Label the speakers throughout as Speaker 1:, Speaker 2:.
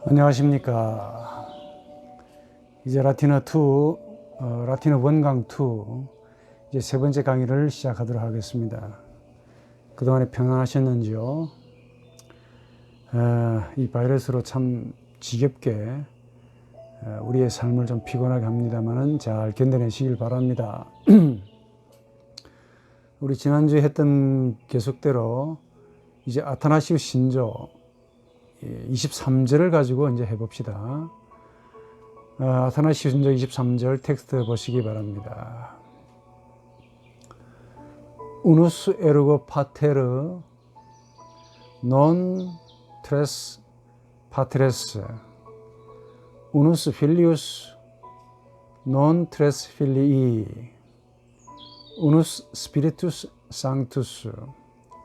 Speaker 1: 안녕하십니까. 이제 라틴어 2, 라틴어 원강 2, 이제 세 번째 강의를 시작하도록 하겠습니다. 그동안에 평안하셨는지요? 이 바이러스로 참 지겹게 우리의 삶을 좀 피곤하게 합니다만은 잘 견뎌내시길 바랍니다. 우리 지난주에 했던 계속대로 이제 아타나시우 신조 23절을 가지고 이제 해봅시다. 아타나시우 신조 23절 텍스트 보시기 바랍니다. 우누스 에르고 파테르 논 트레스 파트레스 우누스 필리우스 논 트레스 필리이 우누스 스피리투스 상투스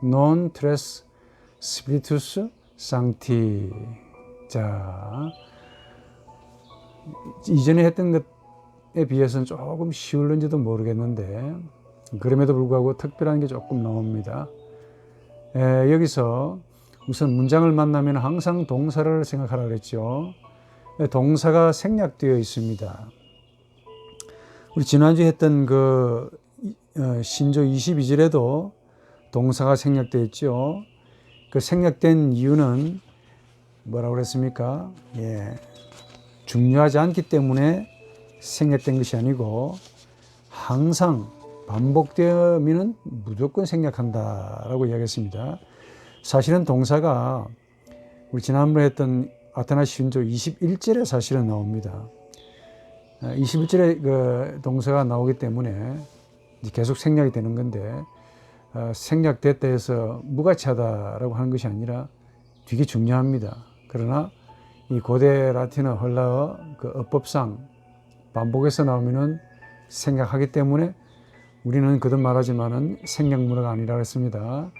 Speaker 1: 논 트레스 스피리투스 상티. 자, 이전에 했던 것에 비해서는 조금 쉬울는지도 모르겠는데 그럼에도 불구하고 특별한 게 조금 나옵니다. 여기서 우선 문장을 만나면 항상 동사를 생각하라 그랬죠. 동사가 생략되어 있습니다. 우리 지난주에 했던 그 신조 22절에도 동사가 생략되어 있죠. 그 생략된 이유는 뭐라고 그랬습니까? 중요하지 않기 때문에 생략된 것이 아니고 항상 반복되면 무조건 생략한다라고 이야기했습니다. 사실은 동사가 우리 지난번에 했던 아타나시우 신조 21절에 사실은 나옵니다. 21절에 그 동사가 나오기 때문에 계속 생략이 되는 건데 생략됐다 해서 무가치하다라고 하는 것이 아니라 되게 중요합니다. 그러나 이 고대 라틴어 헐라어 그 어법상 반복해서 나오면은 생략하기 때문에 우리는 거듭 말하지만은 생략 문화가 아니라 했습니다.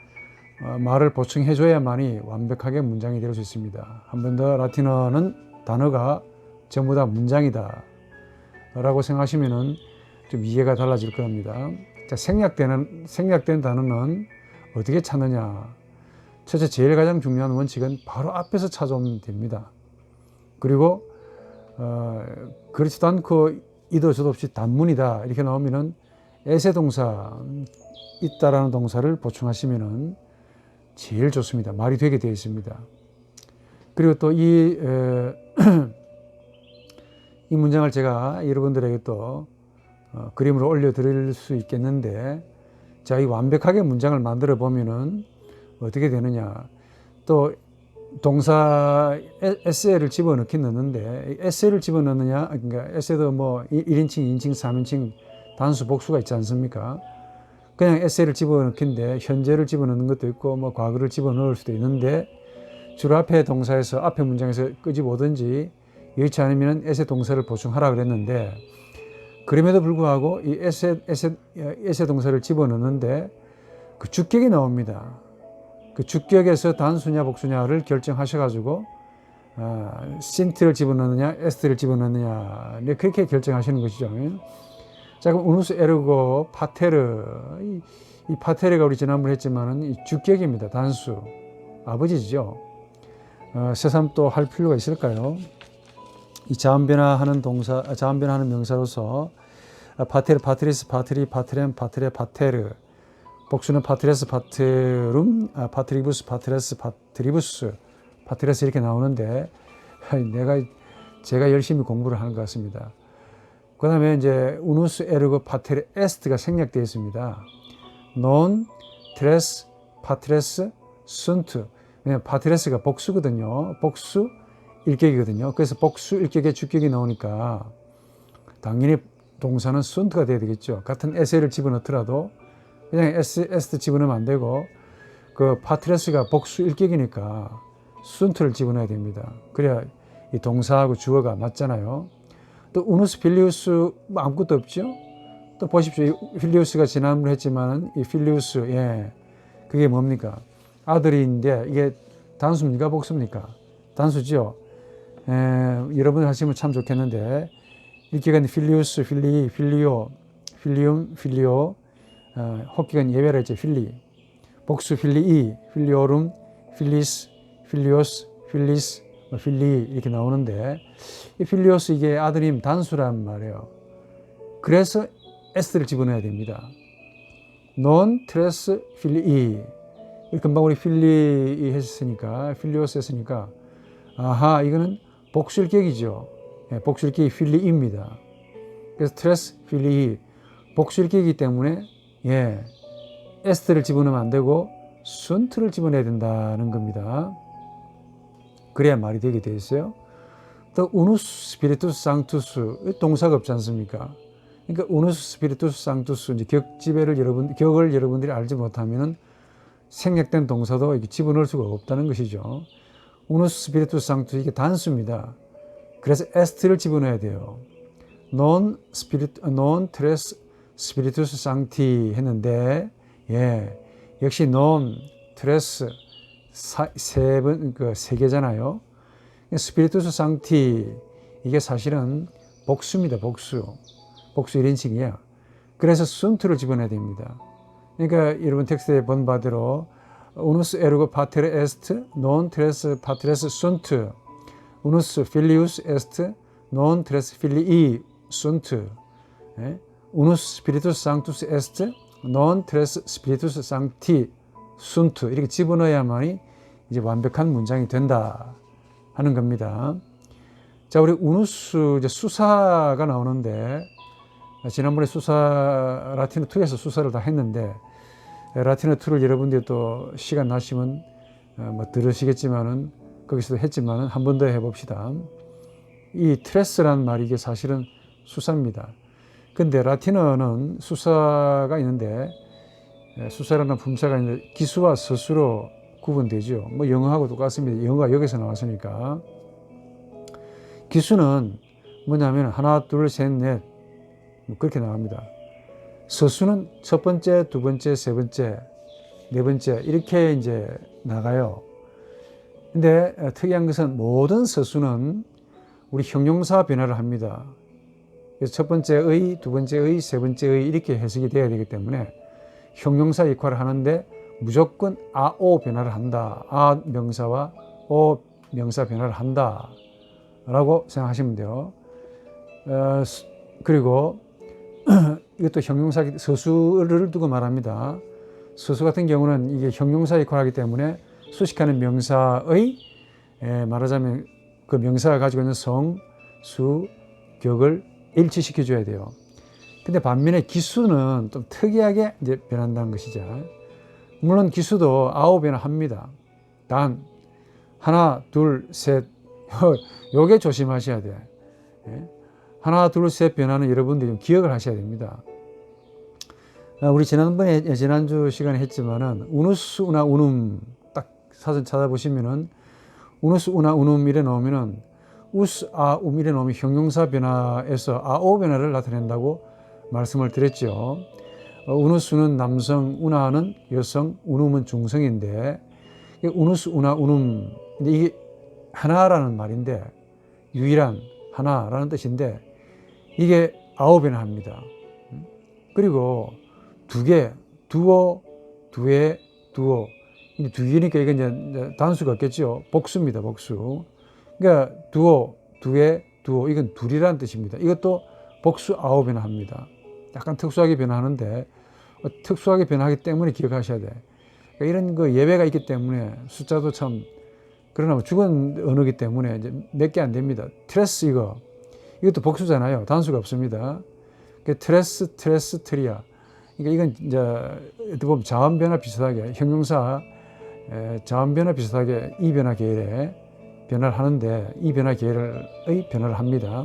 Speaker 1: 말을 보충해 줘야만이 완벽하게 문장이 될 수 있습니다. 한 번 더 라틴어는 단어가 전부 다 문장이다 라고 생각하시면은 좀 이해가 달라질 겁니다. 자, 생략된 단어는 어떻게 찾느냐? 첫째, 제일 가장 중요한 원칙은 바로 앞에서 찾아오면 됩니다. 그리고 그렇지도 않고 이도 저도 없이 단문이다 이렇게 나오면은 에세 동사 있다라는 동사를 보충하시면은 제일 좋습니다. 말이 되게 되어 있습니다. 그리고 또 이 문장을 제가 여러분들에게 또 그림으로 올려드릴 수 있겠는데, 자, 이 완벽하게 문장을 만들어 보면은 어떻게 되느냐. 또 동사 에세를 집어넣긴 넣는데, 에세를 집어넣느냐, 그러니까 에세도 뭐 1인칭, 2인칭, 3인칭 단수, 복수가 있지 않습니까? 그냥 에세를 집어넣긴데 현재를 집어넣는 것도 있고 뭐 과거를 집어넣을 수도 있는데, 주로 앞에 동사에서 앞에 문장에서 끄집오든지 여의치 않으면 에세 동사를 보충하라 그랬는데, 그럼에도 불구하고 이 에세 동사를 집어넣는데 그 주격이 나옵니다. 그 주격에서 단수냐 복수냐를 결정하셔가지고 신트를 집어넣느냐 에스트를 집어넣느냐 그렇게 결정하시는 것이죠. 자, 그럼 우누스 에르고 파테르, 이 파테르가 우리 지난번에 했지만은 이 주격입니다. 단수, 아버지죠. 새삼 또 할 필요가 있을까요? 이 자음변화하는 동사, 자음변화하는 명사로서 파테르, 파트리스, 파트리, 파트렘, 파트레, 파테르, 복수는 파트레스, 파트룸, 파트리부스, 파트레스, 파트리부스, 파트레스 이렇게 나오는데 제가 열심히 공부를 하는 것 같습니다. 그 다음에 이제 우누스 에르고 파테르 에스트가 생략되어 있습니다. 논, 트레스, 파트레스, 순트. 왜냐면 파트레스가 복수거든요. 복수 일격이거든요. 그래서 복수 일격에 주격이 나오니까 당연히 동사는 순트가 돼야 되겠죠. 같은 에세를 집어넣더라도 그냥 에스트 집어넣으면 안 되고 그 파트레스가 복수 일격이니까 순트를 집어넣어야 됩니다. 그래야 이 동사하고 주어가 맞잖아요. 또 우누스 필리우스 뭐 아무것도 없죠. 또 보십시오. 필리우스가 지난번에 했지만 이 필리우스, 그게 뭡니까? 아들인데 이게 단수입니까 복수입니까? 단수죠. 여러분들 하시면 참 좋겠는데 일기간 필리우스, 필리, 필리오, 필리움, 필리오, 혹기간 예외라 했죠. 필리, 복수 필리이, 필리오룸, 필리스, 필리오스, 필리스, 필리 이렇게 나오는데 이 필리오스 이게 아드님 단수란 말이에요. 그래서 s를 집어넣어야 됩니다. non tres filii. 금방 우리 필리 했으니까 필리오스 했으니까 아하 이거는 복수일격이죠. 예, 복수일격이 필리입니다. 그래서 tres filii 복수일격이기 때문에 예, s를 집어넣으면 안 되고 순트를 집어넣어야 된다는 겁니다. 그래야 말이 되게 돼 있어요. 또 우누스 스피리투스 상투스 동사가 없지 않습니까? 그러니까 우누스 스피리투스 상투스 이제 격을 여러분들이 알지 못하면은 생략된 동사도 이렇게 집어넣을 수가 없다는 것이죠. 우누스 스피리투스 상투스 이게 단수입니다. 그래서 에스트를 집어넣어야 돼요. non tres spiritus sancti 했는데 예, 역시 non tres 세 개잖아요. 스피리투스 상티 이게 사실은 복수입니다. 복수 1인칭이야. 그래서 순투를 집어넣어야 됩니다. 그러니까 여러분 텍스트에 본 바대로 unus ergo pater est non tres patres sunt unus filius est non tres filii sunt unus spiritus sanctus est non tres spiritus sancti sunt 이렇게 집어넣어야만이 이제 완벽한 문장이 된다 하는 겁니다. 자, 우리 우누스 이제 수사가 나오는데 지난번에 수사 라틴어 2에서 수사를 다 했는데 라틴어 2를 여러분들이 또 시간 나시면 뭐 들으시겠지만은 거기서도 했지만은 한 번 더 해봅시다. 이 트레스란 말이 이게 사실은 수사입니다. 근데 라틴어는 수사가 있는데 수사라는 품사가 있는데 기수와 서수로 구분되죠. 뭐 영어하고 똑같습니다. 영어가 여기서 나왔으니까. 기수는 뭐냐면 하나, 둘, 셋, 넷 뭐 그렇게 나갑니다. 서수는 첫 번째, 두 번째, 세 번째, 네 번째 이렇게 이제 나가요. 근데 특이한 것은 모든 서수는 우리 형용사 변화를 합니다. 그래서 첫 번째의, 두 번째의, 세 번째의 이렇게 해석이 돼야 되기 때문에 형용사 역할을 하는데 무조건 아오 변화를 한다. 아 명사와 오 명사 변화를 한다. 라고 생각하시면 돼요. 그리고 이것도 형용사, 서수를 두고 말합니다. 서수 같은 경우는 이게 형용사 역할을 하기 때문에 수식하는 명사의 말하자면 그 명사가 가지고 있는 성, 수, 격을 일치시켜 줘야 돼요. 근데 반면에 기수는 좀 특이하게 이제 변한다는 것이죠. 물론 기수도 아오 변화합니다. 단, 하나, 둘, 셋. 요게 조심하셔야 돼. 하나, 둘, 셋 변화는 여러분들이 좀 기억을 하셔야 됩니다. 우리 지난주 시간에 했지만은, 우누스, 우나, 우눔, 딱 사전 찾아보시면은, 우누스, 우나, 우눔 이래 놓으면은, 우스, 아, 이래 놓으면 형용사 변화에서 아오 변화를 나타낸다고 말씀을 드렸죠. 우누스는 남성, 우나는 여성, 우눔은 중성인데, 우누스, 우나, 우눔. 근데 이게 하나라는 말인데, 유일한 하나라는 뜻인데, 이게 아오 변화합니다. 그리고 두 개, 두어, 두에, 두어. 두 개니까 이게 이제 단수가 없겠죠. 복수입니다, 복수. 그러니까 두어, 두에, 두어. 이건 둘이라는 뜻입니다. 이것도 복수 아오 변화합니다. 약간 특수하게 변화하는데, 특수하게 변화하기 때문에 기억하셔야 돼. 그러니까 이런 그 예외가 있기 때문에 숫자도 참, 그러나 죽은 언어이기 때문에 이제 몇 개 안 됩니다. 트레스 이것도 복수잖아요. 단수가 없습니다. 트레스, 트리아. 그러니까 이건 이제 보면 자음 변화 비슷하게 형용사 자음 변화 비슷하게 이 변화 계열에 변화를 하는데 이 변화 계열의 변화를 합니다.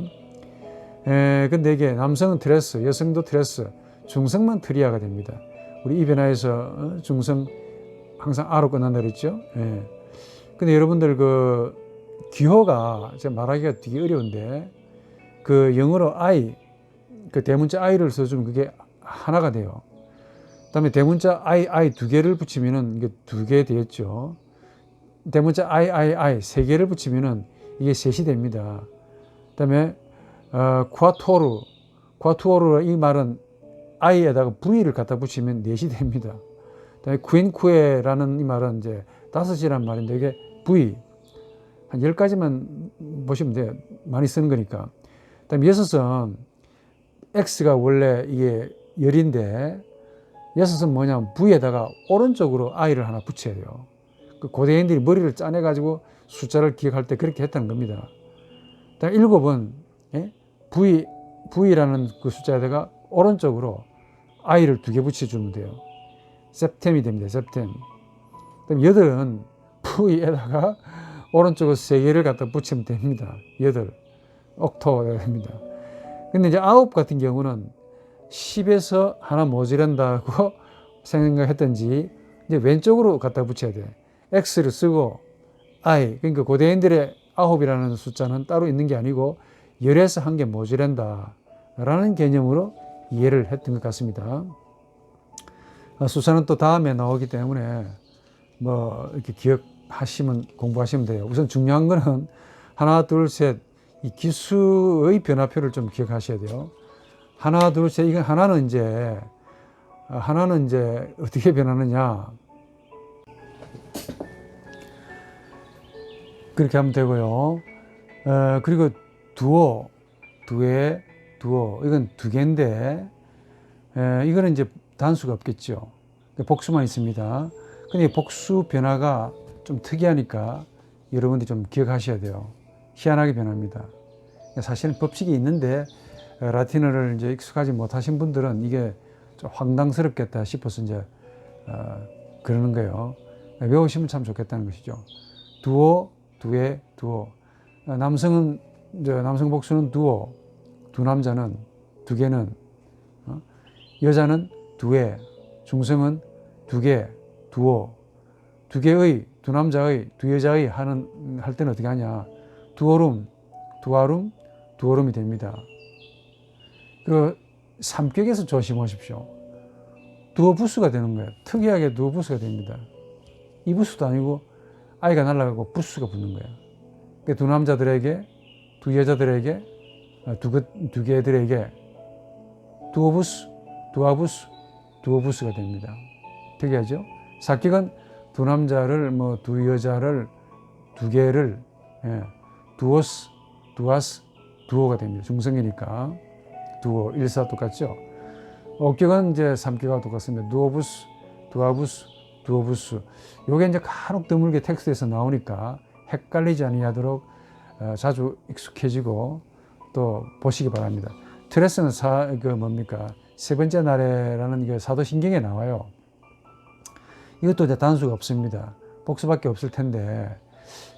Speaker 1: 근데 이게 남성은 트레스, 여성도 트레스, 중성만 트리아가 됩니다. 우리 이 변화에서 중성 항상 아로 끝난다 그랬죠. 근데 여러분들 그 기호가 제가 말하기가 되게 어려운데 그 영어로 I, 그 대문자 I를 써주면 그게 하나가 돼요. 그다음에 대문자 I 두 개를 붙이면은 이게 두 개 되겠죠. 대문자 I 세 개를 붙이면은 이게 셋이 됩니다. 그다음에 쿼투오르 이 말은 I에다가 V를 갖다 붙이면 넷이 됩니다. 그다음에 쿠인쿠에라는 이 말은 이제 다섯이란 말인데 이게 V. 한 10가지만 보시면 돼요. 많이 쓰는 거니까. 그다음에 6은 X가 원래 이게 열인데 6은 뭐냐면 V에다가 오른쪽으로 I를 하나 붙여야 돼요. 그 고대인들이 머리를 짜내가지고 숫자를 기억할 때 그렇게 했다는 겁니다. 그다음에 7은 예? V라는 그 숫자에다가 오른쪽으로 I를 2개 붙여주면 돼요. septem이 됩니다. septem. 그다음에 8은 V에다가 오른쪽으로 3개를 갖다 붙이면 됩니다. 8. 옥토가 됩니다. 근데 이제 9 같은 경우는 10에서 하나 모자란다고 생각했던지 이제 왼쪽으로 갖다 붙여야 돼. X를 쓰고 I, 그러니까 고대인들의 9이라는 숫자는 따로 있는 게 아니고 10에서 한 개 모자란다 라는 개념으로 이해를 했던 것 같습니다. 숫자는 또 다음에 나오기 때문에 뭐 이렇게 기억하시면 공부하시면 돼요. 우선 중요한 거는 하나, 둘, 셋, 이 기수의 변화표를 좀 기억하셔야 돼요. 하나, 둘, 셋, 이건 하나는 이제 어떻게 변하느냐. 그렇게 하면 되고요. 그리고 두오, 이건 2개인데, 이거는 이제 단수가 없겠죠. 복수만 있습니다. 근데 복수 변화가 좀 특이하니까 여러분들이 좀 기억하셔야 돼요. 희한하게 변합니다. 사실은 법칙이 있는데 라틴어를 이제 익숙하지 못하신 분들은 이게 좀 황당스럽겠다 싶어서 이제 그러는 거예요. 외우시면 참 좋겠다는 것이죠. 두오, 두에, 두오. 남성 복수는 두오, 두 남자는, 2개는, 여자는 두에, 중성은 2개, 두오, 2개의, 두 남자의, 두 여자의 할 때는 어떻게 하냐. 두오룸, 두오름이 됩니다. 그 삼격에서 조심하십시오. 두어부스가 되는 거예요. 특이하게 두어부스가 됩니다. 이부스도 아니고 아이가 날아가고 부스가 붙는 거예요. 그러니까 두 남자들에게, 두 여자들에게, 두 개들에게 두어부스, 두어부스가 됩니다. 특이하죠? 사격은 두 남자를, 두 여자를, 2개를, 두오스, 두오가 됩니다. 중성이니까. 두오, 일사 똑같죠? 어격은 이제 삼격하고 똑같습니다. 두오부스, 두오부스. 요게 이제 간혹 드물게 텍스트에서 나오니까 헷갈리지 아니하도록 자주 익숙해지고 또 보시기 바랍니다. 트레스는 세 번째 날에라는 게 사도신경에 나와요. 이것도 이제 단수가 없습니다. 복수밖에 없을 텐데.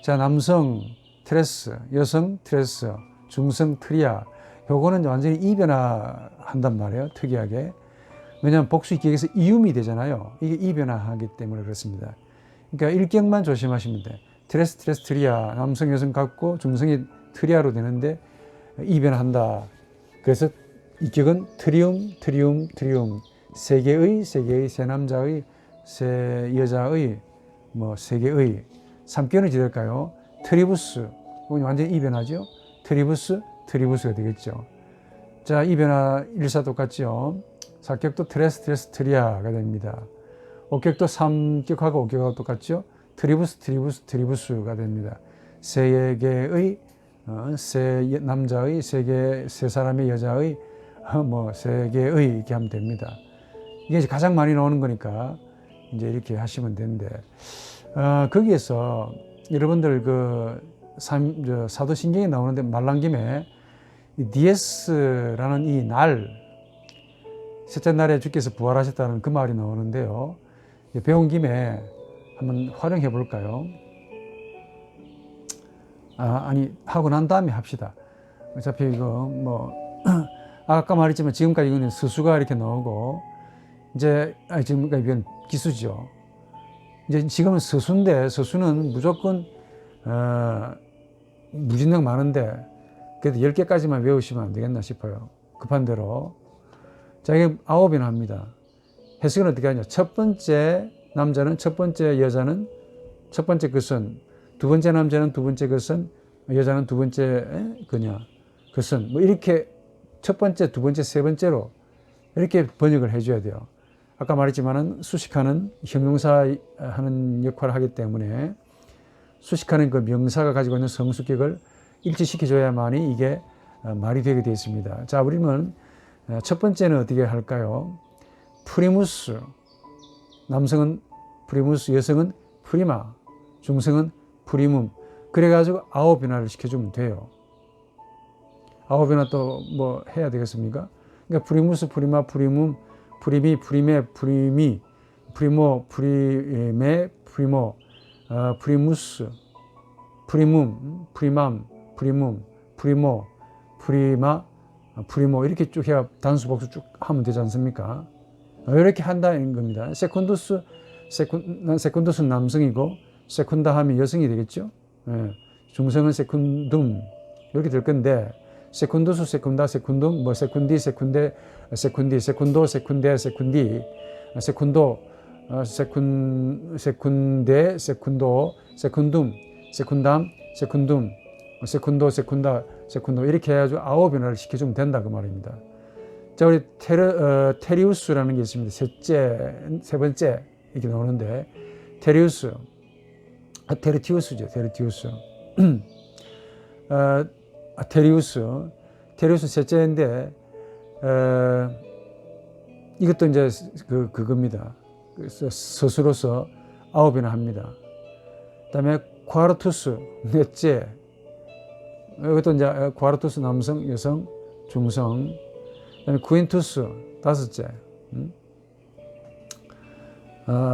Speaker 1: 자, 남성 트레스, 여성 트레스, 중성 트리아. 요거는 완전히 이변화한단 말이에요. 특이하게. 왜냐하면 복수 기억에서 이음이 되잖아요. 이게 이변화하기 때문에 그렇습니다. 그러니까 일격만 조심하시면 돼. 트레스, 트리아. 남성, 여성 같고 중성이 트리아로 되는데 이변화한다. 그래서 이격은 트리움. 세 개의, 세 남자의, 세 여자의, 3개의. 삼격은 어찌 될까요? 트리부스. 이건 완전히 이변화죠. 트리부스가 되겠죠. 자, 이변화 일사 똑같죠. 사격도 트레스, 트리아가 됩니다. 옥격도 삼격하고 옥격하고 똑같죠. 트리부스가 됩니다. 3개의, 세 남자의, 세 사람의 여자의, 3개의 이렇게 하면 됩니다. 이게 이제 가장 많이 나오는 거니까 이제 이렇게 하시면 되는데, 거기에서 여러분들 사도신경에 나오는데 말란 김에 디에스라는 이 날, 셋째 날에 주께서 부활하셨다는 그 말이 나오는데요. 배운 김에 한번 활용해 볼까요? 하고 난 다음에 합시다. 어차피 이거 아까 말했지만 지금까지 이거는 서수가 이렇게 나오고, 지금까지 이건 기수죠. 이제 지금은 서수인데, 서수는 무조건, 무진장 많은데, 그래도 10개까지만 외우시면 안 되겠나 싶어요. 급한 대로. 자, 이게 9이나 합니다. 해석은 어떻게 하냐. 첫 번째 남자는 첫 번째 여자는 첫 번째 것은, 두 번째 남자는 두 번째 것은, 여자는 두 번째 것은, 이렇게 첫 번째, 두 번째, 세 번째로 이렇게 번역을 해줘야 돼요. 아까 말했지만은 수식하는 형용사 하는 역할을 하기 때문에 수식하는 그 명사가 가지고 있는 성수격을 일치시켜줘야만이 이게 말이 되게 되어 있습니다. 자, 우리는 첫 번째는 어떻게 할까요? 프리무스, 남성은 프리무스, 여성은 프리마, 중성은 프리문. 그래가지고 아오 변화를 시켜주면 돼요. 아오 변화 또 뭐 해야 되겠습니까? 그러니까 프리무스, 프리마, 프리문, 프리미, 프리메, 프리미, 프리모, 프리메, 프리모, 프리무스, 프리문, 프리맘, 프리문, 프리모, 프리마, 프리모 이렇게 쭉 해야 단수 복수 쭉 하면 되지 않습니까? 이렇게 한다는 겁니다. 세컨두스는 남성이고 세컨다 하면 여성이 되겠죠. 예. 중성은 세컨둠 이렇게 될 건데 세컨두스, 세컨다, 세컨둠, 뭐 세컨디, 세컨데, 세컨디, 세컨도, 세컨데, 세컨디, 세컨도, 세컨데, 세컨도, 세컨둠, 세컨담, 세컨둠, 세컨도, 세컨다, 세컨도 이렇게 해가지고 아오 변화를 시켜주면 된다 그 말입니다. 자, 우리 테리우스라는 게 있습니다. 세 번째 이렇게 나오는데 테리우스, 테르티우스죠. 테르티우스. 테리우스 셋째인데 이것도 이제 그겁니다. 스스로서 아홉이나 합니다. 그다음에 콰르투스 넷째. 이것도 이제 콰르투스 남성, 여성, 중성. 그다음에 쿠인투스 다섯째.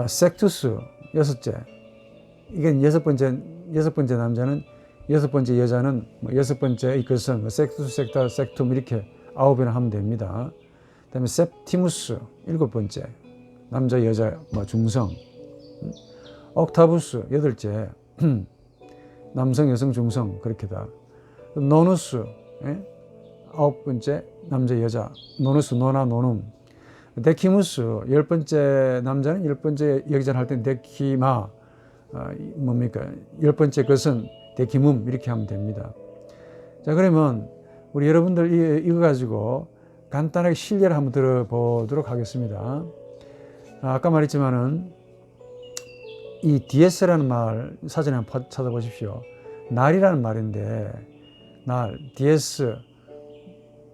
Speaker 1: 섹투스 여섯째. 이게 여섯 번째 남자는 여섯 번째 여자는 뭐 여섯 번째 이것은 섹투스, 섹타, 섹툼 이렇게 아홉이나 하면 됩니다. 그다음에 셉티무스 일곱 번째 남자 여자 뭐 중성. 옥타부스 여덟째 남성 여성 중성 그렇게다. 노누스 아홉 번째 남자 여자 노누스 노나 노눔. 데키무스 열 번째 남자는 열 번째 여자를 할 때 데키마 뭡니까 열 번째 것은 데키문 이렇게 하면 됩니다. 자, 그러면 우리 여러분들 이거 가지고 간단하게 실례를 한번 들어보도록 하겠습니다. 아까 말했지만은 이 DS라는 말 사전에 한번 찾아보십시오. 날이라는 말인데 날 DS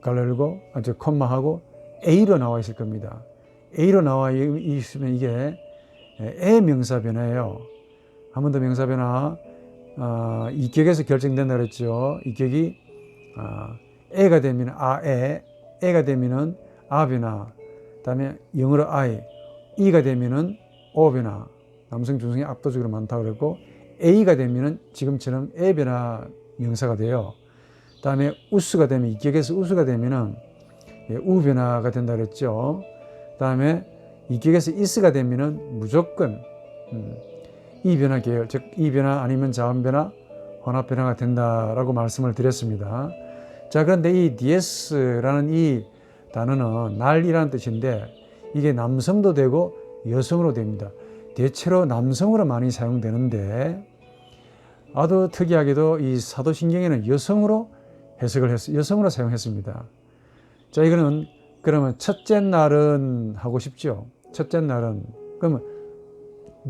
Speaker 1: 갈라리고 이제 콤마하고 A로 나와 있을 겁니다. A로 나와 있으면 이게 애 명사 변화예요. 한 번 더 명사 변화. 이격에서 결정된다 그랬죠. 이격이 애가 되면 애가 되면은 아 변화. 그다음에 영어로 I, E가 되면은 O 변화. 남성 중성이 압도적으로 많다고 그랬고 A가 되면은 지금처럼 애 변화 명사가 돼요. 그다음에 우스가 되면 이격에서 우스가 되면은 우 변화가 된다 그랬죠. 그다음에 이격에서 이스가 되면은 무조건 이 변화 계열, 즉 이 변화 아니면 자음 변화, 혼합 변화가 된다라고 말씀을 드렸습니다. 자, 그런데 이 DS라는 이 단어는 날이라는 뜻인데 이게 남성도 되고 여성으로 됩니다. 대체로 남성으로 많이 사용되는데 아주 특이하게도 이 사도신경에는 여성으로 해석을 했어요. 여성으로 사용했습니다. 자, 이거는 그러면 첫째 날은 하고 싶죠. 첫째 날은 그러면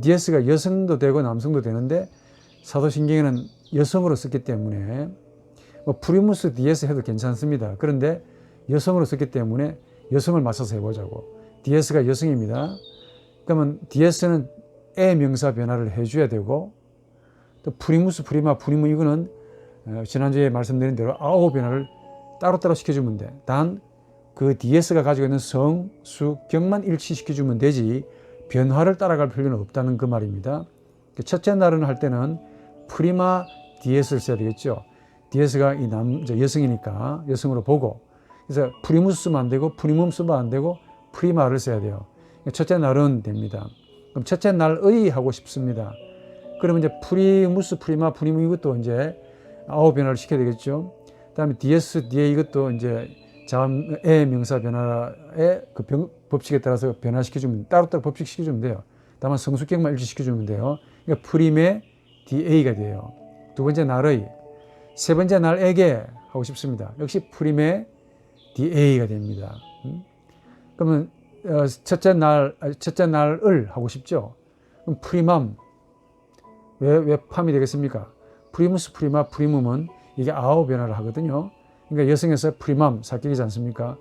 Speaker 1: DS가 여성도 되고 남성도 되는데 사도신경에는 여성으로 썼기 때문에 뭐 프리무스 DS 해도 괜찮습니다. 그런데 여성으로 썼기 때문에 여성을 맞춰서 해보자고. DS가 여성입니다. 그러면 DS는 애 명사 변화를 해줘야 되고 또 프리무스, 프리마, 프리무 이거는 지난주에 말씀드린 대로 아오 변화를 따로따로 시켜주면 돼. 단 그 DS가 가지고 있는 성, 수, 격만 일치시켜주면 되지 변화를 따라갈 필요는 없다는 그 말입니다. 첫째 날은 할 때는 프리마 DS를 써야 되겠죠. DS가 이 여성이니까 여성으로 보고 그래서 프리무스 쓰면 안 되고 프리문 쓰면 안 되고 프리마를 써야 돼요. 첫째 날은 됩니다. 그럼 첫째 날의 하고 싶습니다. 그러면 이제 프리무스, 프리마, 프리문 이것도 이제 아홉 변화를 시켜야 되겠죠. 그다음에 DS, DA 이것도 이제 자음의 명사 변화의 그 법칙에 따라서 변화시켜주면 따로따로 법칙시켜주면 돼요. 다만 성수격만 일치시켜주면 돼요. 그러니까 프림의 DA가 돼요. 두 번째 날의, 세 번째 날에게 하고 싶습니다. 역시 프림의 DA가 됩니다. 그러면 첫째 날을 하고 싶죠. 그럼 프리맘, 왜 팜이 되겠습니까? 프리무스, 프리마, 프리멈은 이게 아오 변화를 하거든요. 그러니까 여성에서 프리맘, 사격이지 않습니까?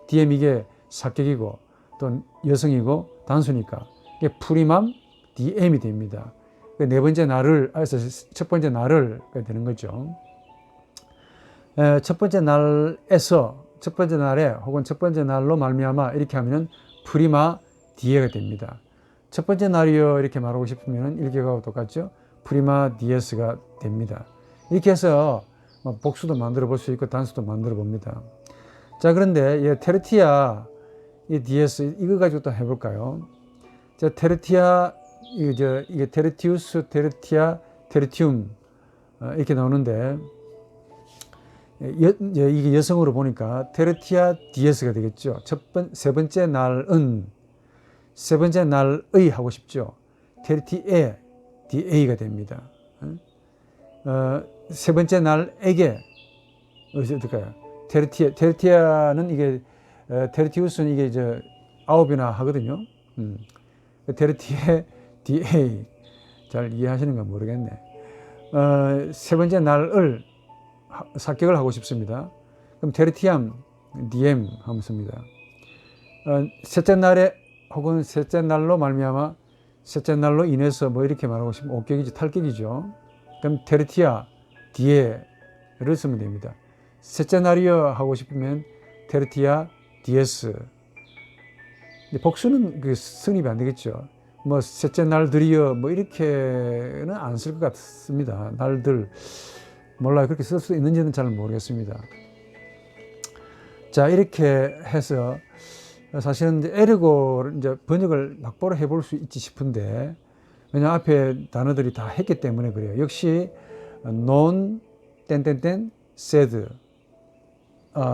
Speaker 1: DM 이게 사격이고 또 여성이고 단수니까 이게 프리맘, DM이 됩니다. 네 번째 날을, 첫 번째 날을 되는 거죠. 첫 번째 날에서, 첫 번째 날에 혹은 첫 번째 날로 말미암아 이렇게 하면은 프리마 디에가 됩니다. 첫 번째 날이요 이렇게 말하고 싶으면 일격하고 똑같죠. 프리마 디에스가 됩니다. 이렇게 해서 복수도 만들어 볼 수 있고 단수도 만들어 봅니다. 자, 그런데 이 테르티아, 이 디에스 이거 가지고 또 해볼까요? 자, 테르티아, 이게 테르티우스, 테르티아, 테르티움 이렇게 나오는데 이게 여성으로 보니까 테르티아 디에스가 되겠죠. 세 번째 날은, 세 번째 날의 하고 싶죠. 테르티에 DA가 됩니다. 세 번째 날에게 어떨까요? 테르티아는 이게 테르티우스는 이게 이제 아홉이나 하거든요. 테르티에 DA 잘 이해하시는가 모르겠네. 세 번째 날을 삭격을 하고 싶습니다. 그럼 테르티암 DM 하면 씁니다. 셋째 날에 혹은 셋째 날로 말미암아 셋째 날로 인해서 뭐 이렇게 말하고 싶으면 옥격이지 탈격이죠. 그럼 테르티아 디에를 쓰면 됩니다. 셋째 날이여 하고 싶으면 테르티아 디에스. 복수는 그 성립이 안 되겠죠. 뭐 셋째 날들이여 뭐 이렇게는 안 쓸 것 같습니다. 날들 몰라요. 그렇게 쓸 수 있는지는 잘 모르겠습니다. 자, 이렇게 해서 사실은 이제 에르고를 이제 번역을 막바로 해볼 수 있지 싶은데, 왜냐 앞에 단어들이 다 했기 때문에 그래요. 역시 non 땡땡땡 said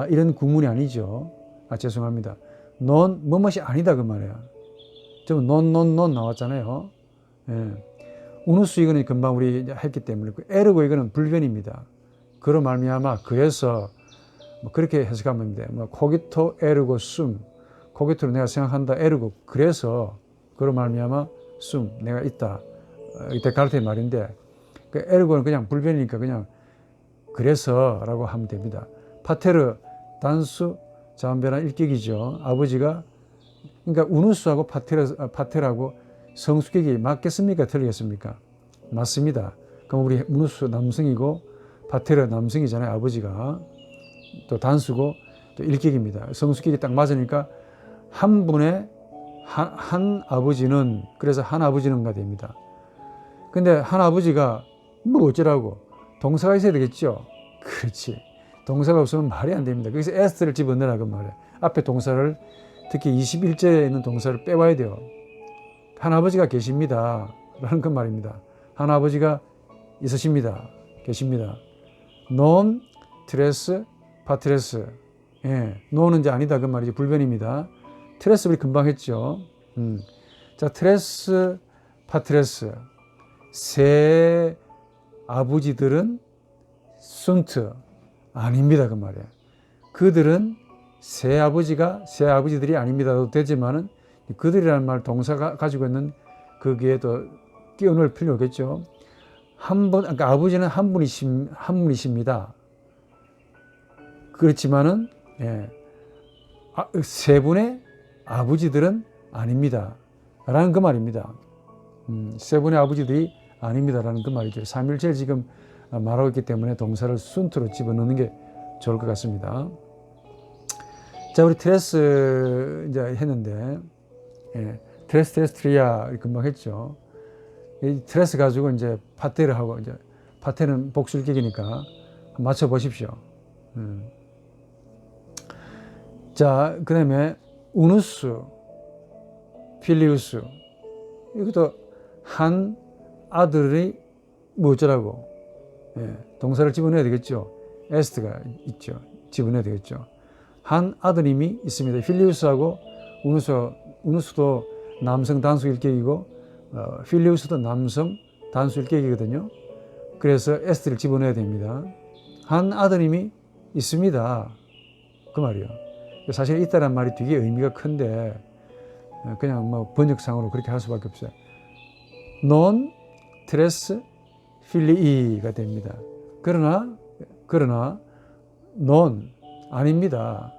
Speaker 1: 이런 구문이 아니죠. 죄송합니다. non 뭐뭇이 아니다 그 말이야. 좀 non 나왔잖아요. 예. 우누스 이거는 금방 우리 했기 때문에 에르고 이거는 불변입니다. 그로 말미암아 그래서 뭐 그렇게 해석하면 돼. 뭐 코기토 에르고 숨, 코기토로 내가 생각한다 에르고 그래서 그로 말미암아 숨 내가 있다. 이때 가르테의 말인데 그 에르고는 그냥 불변이니까 그냥 그래서라고 하면 됩니다. 파테르 단수 자원변화 일격이죠. 아버지가 그러니까 우누스하고 파테르하고 성수격이 맞겠습니까? 틀리겠습니까? 맞습니다. 그럼 우리 우누스 남성이고 파테르 남성이잖아요. 아버지가 또 단수고 또 일격입니다. 성수격이 딱 맞으니까 한 분의 한 아버지는 그래서 한 아버지는가 됩니다. 근데 한 아버지가 뭐 어쩌라고 동사가 있어야 되겠죠. 그렇지. 동사가 없으면 말이 안 됩니다. 거기서 s를 집어넣으라 그 말이에요. 앞에 동사를 특히 21제에 있는 동사를 빼와야 돼요. 한 아버지가 계십니다. 라는 그 말입니다. 한 아버지가 있으십니다. 계십니다. non tres patres. 예, non은 이제 아니다 그 말이죠. 불변입니다. tres 우리 금방 했죠. 자, tres patres. 세 아버지들은 sunt 아닙니다 그 말이에요. 그들은 세 아버지들이 아닙니다도 되지만은 그들이라는 말 동사가 가지고 있는 거기에 또 끼워 넣을 필요 없겠죠. 그러니까 아버지는 한 분이십니다. 그렇지만은 예, 세 분의 아버지들은 아닙니다. 라는 그 말입니다. 세 분의 아버지들이 아닙니다라는 그 말이죠. 삼일체를 지금 말하고 있기 때문에 동사를 순트로 집어넣는 게 좋을 것 같습니다. 자, 우리 트레스 이제 했는데, 예, 트레스트리아 금방 했죠. 이 트레스 가지고 이제 파테를 하고 이제 파테는 복수일격이니까 맞춰 보십시오. 자, 그다음에 우누스, 필리우스 이것도 한 아들이 뭐 어쩌라고 예, 동사를 집어넣어야 되겠죠. 에스트가 있죠. 집어넣어야 되겠죠. 한 아드님이 있습니다. 필리우스하고 우누스도 남성 단수 일격이고 필리우스도 남성 단수 일격이거든요. 그래서 에스트를 집어넣어야 됩니다. 한 아드님이 있습니다. 그 말이요. 사실 있다란 말이 되게 의미가 큰데 그냥 뭐 번역상으로 그렇게 할 수밖에 없어요. non tres 필리이가 됩니다. 그러나 논 아닙니다.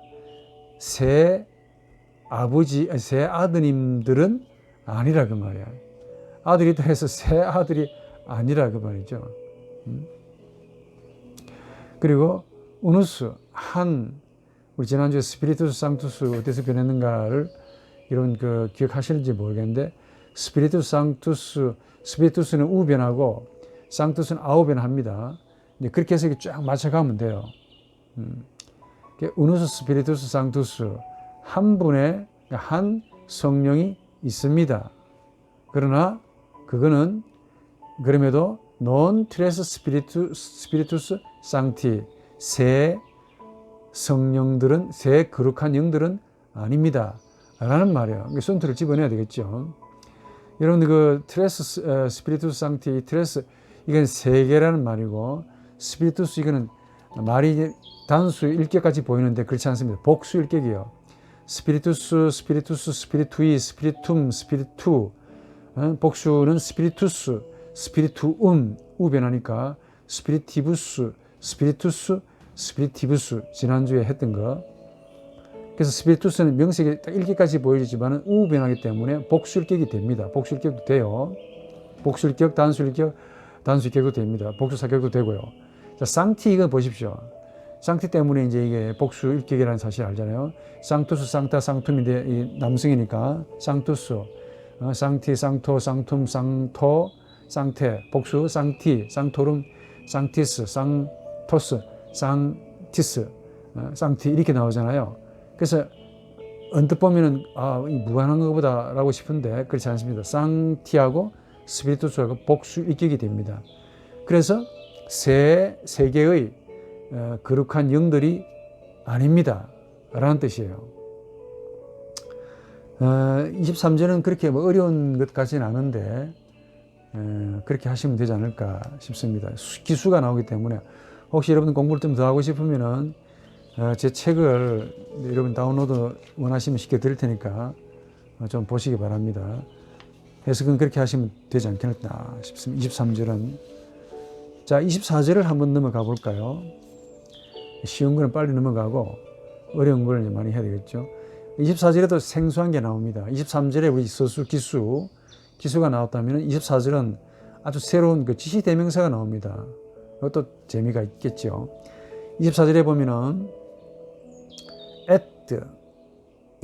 Speaker 1: 새 아드님들은 아니라 그 말이야. 아들이다 해서 새 아들이 아니라 그 말이죠. 그리고 우누스 우리 지난주에 스피리투스 상투스 어디서 변했는가를 이런 기억하시는지 모르겠는데, 스피리투스는 우변하고 상투스는 아우변합니다. 그렇게 해서 쫙 맞춰가면 돼요. 우누스 스피리투스 상투스 한 분의 한 성령이 있습니다. 그러나 그거는 그럼에도 논 트레스 스피리투스 상티 새 성령들은 새 거룩한 영들은 아닙니다. 라는 말이에요. 손트를 집어내야 되겠죠. 여러분들 트레스 스피리투스 상티 트레스 이건 세 개라는 말이고, 스피리투스 이거는 말이 단수 일격까지 보이는데 그렇지 않습니다. 복수 일격이요. 스피리투스, 스피리투이, 스피리툼, 스피리투. 복수는 스피리투스, 스피리투움 우변하니까 스피리티부스, 스피리투스, 스피리티부스 지난주에 했던 거. 그래서 스피리투스는 명색이 딱 일격까지 보이지만 우변하기 때문에 복수일격이 됩니다. 복수일격도 돼요. 복수일격, 단수일격도 됩니다. 복수사격도 되고요. 자, 쌍티 이거 보십시오. 쌍티 때문에 이제 이게 복수일격이라는 사실 알잖아요. 쌍투스, 쌍타, 쌍툼인데 이 남성이니까 쌍투스, 쌍티, 쌍토, 쌍툼, 쌍토, 쌍태, 복수, 쌍티, 쌍토름, 쌍티스, 쌍토스, 쌍티스, 쌍티 이렇게 나오잖아요. 그래서 언뜻 보면은 무관한 것보다 라고 싶은데 그렇지 않습니다. 쌍티하고 스피리투스하고 복수 일격이 됩니다. 그래서 세 개의 거룩한 영들이 아닙니다 라는 뜻이에요. 23절은 그렇게 어려운 것 같지는 않은데 그렇게 하시면 되지 않을까 싶습니다. 기수가 나오기 때문에 혹시 여러분 공부를 좀 더 하고 싶으면은 제 책을 여러분 다운로드 원하시면 쉽게 드릴 테니까 좀 보시기 바랍니다. 해석은 그렇게 하시면 되지 않겠나 싶습니다. 23절은. 자, 24절을 한번 넘어가 볼까요? 쉬운 거는 빨리 넘어가고 어려운 걸 많이 해야 되겠죠. 24절에도 생소한 게 나옵니다. 23절에 우리 서술 기수가 나왔다면 24절은 아주 새로운 지시대명사가 나옵니다. 그것도 재미가 있겠죠. 24절에 보면은 et,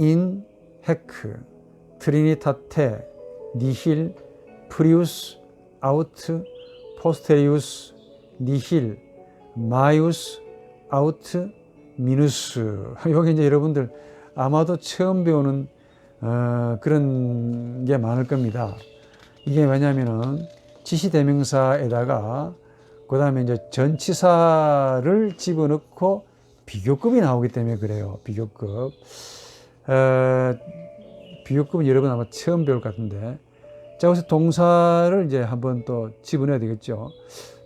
Speaker 1: in, hac, trinitate, nihil, prius, aut, posterius, nihil, maius, aut, minus. 여기 이제 여러분들 아마도 처음 배우는 그런 게 많을 겁니다. 이게 왜냐면은 지시대명사에다가 그 다음에 이제 전치사를 집어넣고 비교급이 나오기 때문에 그래요. 비교급. 비교급은 여러분 아마 처음 배울 것 같은데. 자, 그래서 동사를 이제 한번 또 집어넣어야 되겠죠.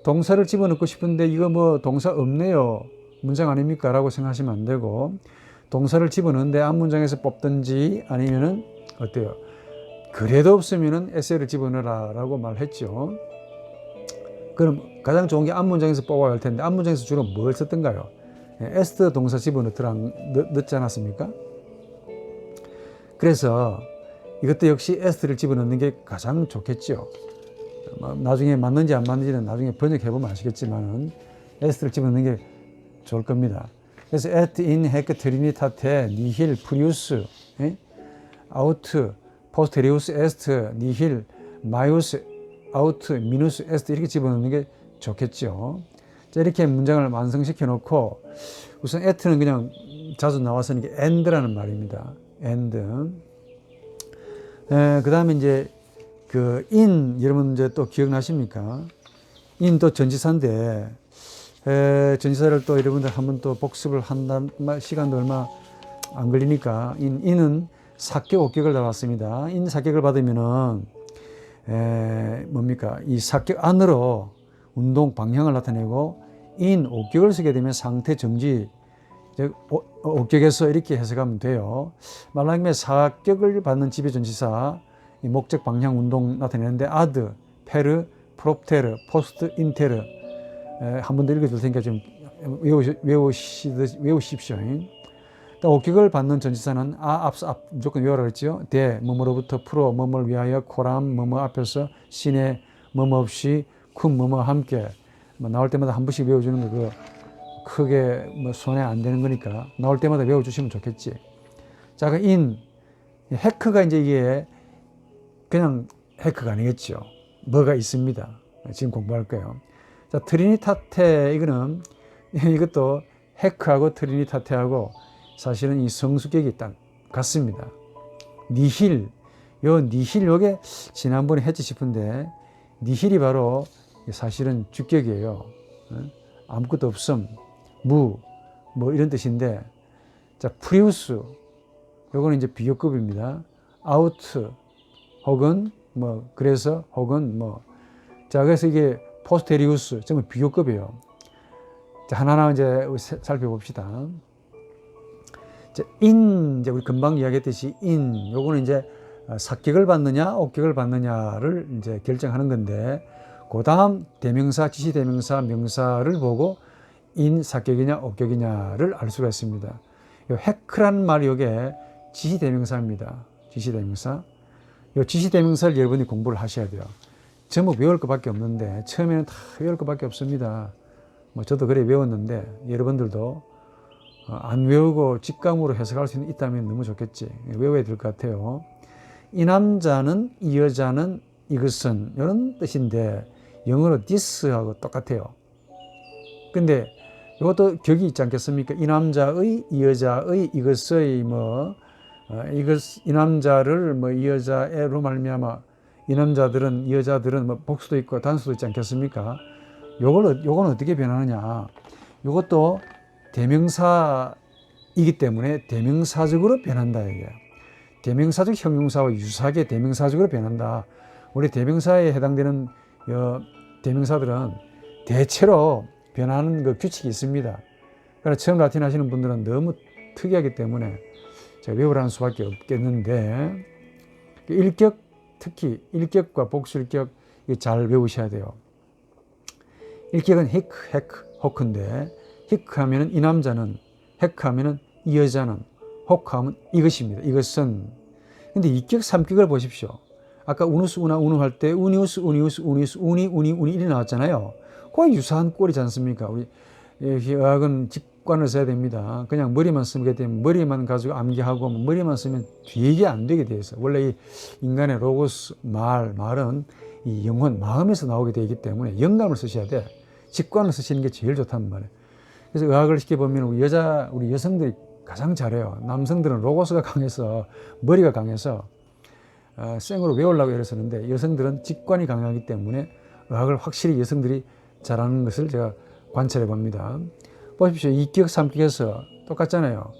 Speaker 1: 동사를 집어넣고 싶은데 이거 뭐 동사 없네요. 문장 아닙니까? 라고 생각하시면 안 되고, 동사를 집어넣는데 앞문장에서 뽑든지 아니면은 어때요? 그래도 없으면은 에세이를 집어넣어라 라고 말했죠. 그럼 가장 좋은 게 앞문장에서 뽑아야 할 텐데 앞문장에서 주로 뭘 썼던가요? 에스트 동사 넣지 않았습니까? 그래서 이것도 역시 에스트를 집어넣는 게 가장 좋겠죠. 나중에 맞는지 안 맞는지는 나중에 번역해보면 아시겠지만 에스트를 집어넣는 게 좋을 겁니다. 그래서 et, in, hac, trinitate, nihil, prius, aut, posterius est, nihil, maius, aut, minus est 이렇게 집어넣는 게 좋겠죠. 자, 이렇게 문장을 완성시켜 놓고 우선 at는 그냥 자주 나와서 이게 and라는 말입니다. and. 그 다음에 이제 in 여러분 이제 또 기억나십니까? in 또 전치사인데 전치사를 또 여러분들 한번 또 복습을 한다는 시간도 얼마 안 걸리니까 in은 사격, 옥격을 달았습니다. in 사격을 받으면은 뭡니까? 이 사격 안으로 운동 방향을 나타내고 in 옥격을 쓰게 되면 상태 정지, 옥격에서 이렇게 해석하면 돼요. 말하자면 사격을 받는 지배 전치사, 이 목적 방향 운동 나타내는데 ad, per, 프롭테르, 포스트 인테르. 한 번 더 읽어줄 테니까 좀 외우십시오. 옥격을 받는 전치사는 앞 무조건 외우라 그랬죠. 대, 뭐뭐로부터, 프로, 뭐뭐를 위하여, 코람, 뭐뭐 앞에서, 시내, 뭐뭐 없이, 쿰, 뭐뭐 함께. 뭐 나올 때마다 한 번씩 외워주는 거 그거 크게 뭐 손해 안 되는 거니까 나올 때마다 외워주시면 좋겠지. 자, 그 해크가 이제 이게 그냥 해크가 아니겠죠. 뭐가 있습니다. 지금 공부할 거예요. 자, 트리니타테, 이것도 해크하고 트리니타테하고 사실은 이 성수격이 딱 같습니다. 니힐, 요게 지난번에 했지 싶은데, 니힐이 바로 사실은 주격이에요. 아무것도 없음, 뭐 이런 뜻인데, 자, 프리우스, 요거는 이제 비교급입니다. 아우트, 혹은 그래서, 혹은 자, 그래서 이게 포스테리우스, 정말 비교급이에요. 자, 하나하나 이제 살펴봅시다. 자, 이제 우리 금방 이야기했듯이 요거는 이제 사격을 받느냐, 옥격을 받느냐를 이제 결정하는 건데, 그 다음 대명사, 지시대명사, 명사를 보고 사격이냐, 옥격이냐를 알 수가 있습니다. 요 해크란 말이 요게 지시대명사입니다. 지시대명사. 요 지시대명사를 여러분이 공부를 하셔야 돼요. 전부 외울 것밖에 없는데, 처음에는 다 외울 것밖에 없습니다. 저도 그래 외웠는데, 여러분들도 안 외우고 직감으로 해석할 수 있다면 너무 좋겠지. 외워야 될 것 같아요. 이 남자는, 이 여자는, 이것은 이런 뜻인데 영어로 this하고 똑같아요. 근데 이것도 격이 있지 않겠습니까? 이 남자의, 이 여자의, 이것의 이 남자를 이 여자애로 말미암아 이 남자들은, 이 여자들은 복수도 있고 단수도 있지 않겠습니까? 요건 어떻게 변하느냐? 요것도 대명사이기 때문에 대명사적으로 변한다 이게. 대명사적 형용사와 유사하게 대명사적으로 변한다. 우리 대명사에 해당되는 대명사들은 대체로 변하는 그 규칙이 있습니다. 그러나 처음 라틴 하시는 분들은 너무 특이하기 때문에 제가 외우라는 수밖에 없겠는데, 일격, 특히 일격과 복수일격 잘 외우셔야 돼요. 일격은 히크, 헤크, 호크인데, 히크 하면은 이 남자는, 헤크 하면은 이 여자는, 호크 하면 이것입니다. 이것은. 근데 이격, 삼격을 보십시오. 아까 우누스, 우나, 우누 할 때 우니우스, 우니우스, 우니우스, 우니, 우니, 우니 이리 나왔잖아요. 거의 유사한 꼴이지 않습니까? 우리 의학은 직관을 써야 됩니다. 그냥 머리만 쓰게 되면 머리만 가지고 암기하고 머리만 쓰면 되게 안 되게 돼 있어요. 원래 이 인간의 로고스, 말은 이 영혼, 마음에서 나오게 되기 때문에 영감을 쓰셔야 돼. 직관을 쓰시는 게 제일 좋단 말이에요. 그래서 의학을 시켜보면 우리 여성들이 가장 잘해요. 남성들은 로고스가 강해서, 머리가 강해서 생으로 외우려고 이랬었는데, 여성들은 직관이 강하기 때문에 의학을 확실히 여성들이 잘하는 것을 제가 관찰해 봅니다. 보십시오. 이격, 삼격에서 똑같잖아요.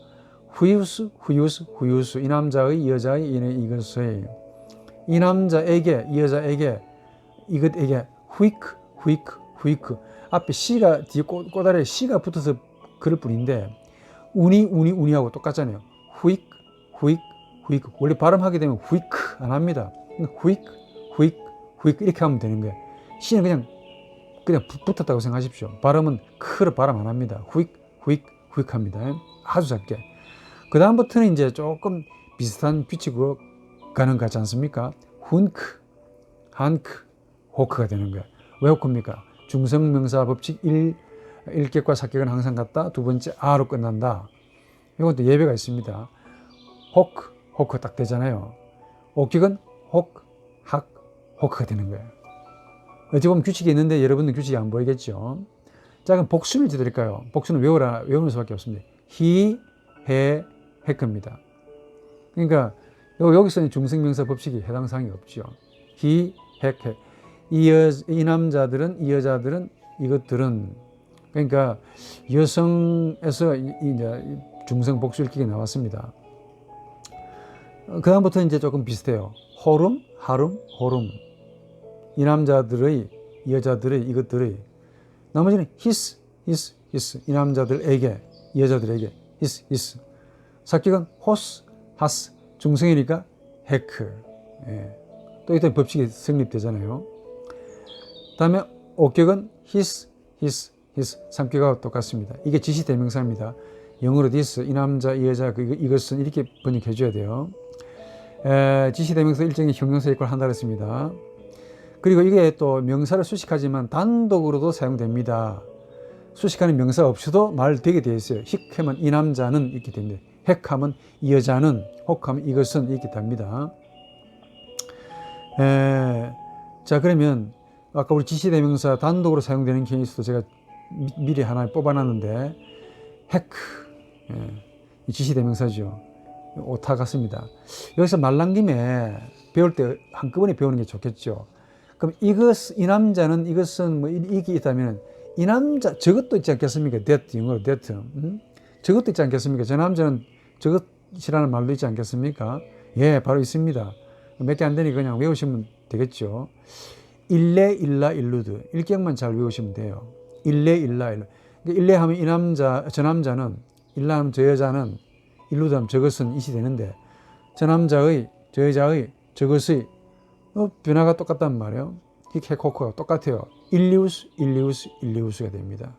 Speaker 1: 후이우스, 후이우스, 후이우스. 이 남자의, 이 여자의, 이것의. 이 남자에게, 이 여자에게, 이것에게 후이크, 후이크, 후이크. 앞에 C가, 뒤에 꼬다리에 C가 붙어서 그럴 뿐인데, 우니하고 똑같잖아요. 후이크, 후이크, 후이크. 원래 발음하게 되면 후이크 안 합니다. 후이크, 후이크, 후이크 이렇게 하면 되는 거예요. C는 그냥 붙었다고 생각하십시오. 발음은 크게 발음 안 합니다. 후익, 후익, 후익 합니다. 아주 작게. 그 다음부터는 이제 조금 비슷한 규칙으로 가는 것 같지 않습니까? 훈크, 한크, 호크가 되는 거예요. 왜 호크입니까? 중성명사 법칙 1격과 사격은 항상 같다. 두 번째 아로 끝난다. 이것도 예배가 있습니다. 호크 딱 되잖아요. 옥격은 학, 호크가 되는 거예요. 어찌 보면 규칙이 있는데 여러분은 규칙이 안 보이겠죠. 자, 그럼 복수는 어떻게 될까요? 복수는 외우는 수밖에 없습니다. 히, 해, 해크입니다. 그러니까 여기서는 중성명사 법칙이 해당 사항이 없죠. 히, 해. 이 남자들은, 이 여자들은, 이것들은. 그러니까 여성에서 이제 중성 복수일격이 나왔습니다. 그 다음부터 이제 조금 비슷해요. 호름, 하름, 호름. 이 남자들의, 이 여자들의, 이것들의. 나머지는 히스. 이 남자들에게, 이 여자들에게. 히스. 사격은 호스, 하스. 중성이니까 헤크. 예. 또 이때 법칙이 성립되잖아요. 다음에 어격은 his, his, his. 삼격하고 똑같습니다. 이게 지시대명사입니다. 영어로 this, 이 남자, 이 여자, 이것은 이렇게 번역해 줘야 돼요. 지시대명사 일종의 형용사 역할을 한다 그랬습니다. 그리고 이게 또 명사를 수식하지만 단독으로도 사용됩니다. 수식하는 명사 없이도 말 되게 되어 있어요. 힉하면 이 남자는 이렇게 됩니다. 핵하면 이 여자는, 혹하면 이것은 이렇게 됩니다. 자, 그러면 아까 우리 지시대명사 단독으로 사용되는 케이스도 제가 미리 하나 뽑아놨는데 핵, 이 지시대명사죠. 오타 같습니다. 여기서 말 난 김에 배울 때 한꺼번에 배우는 게 좋겠죠. 그럼 이 남자는 이것은 뭐 이게 있다면 이 남자 저것도 있지 않겠습니까? that 영어로 that. 저것도 있지 않겠습니까? 저 남자는 저것이라는 말도 있지 않겠습니까? 예, 바로 있습니다. 몇 개 안 되니 그냥 외우시면 되겠죠. 일레 일라 일루드 일격만 잘 외우시면 돼요. 일레 일라 일루. 일레 하면 이 남자, 저 남자는, 일라 하면 저 여자는, 일루드 하면 저것은 이시 되는데 저 남자의, 저 여자의, 저것의 변화가 똑같단 말이에요. 히케코코가 똑같아요. 일리우스, 일리우스, 일리우스가 됩니다.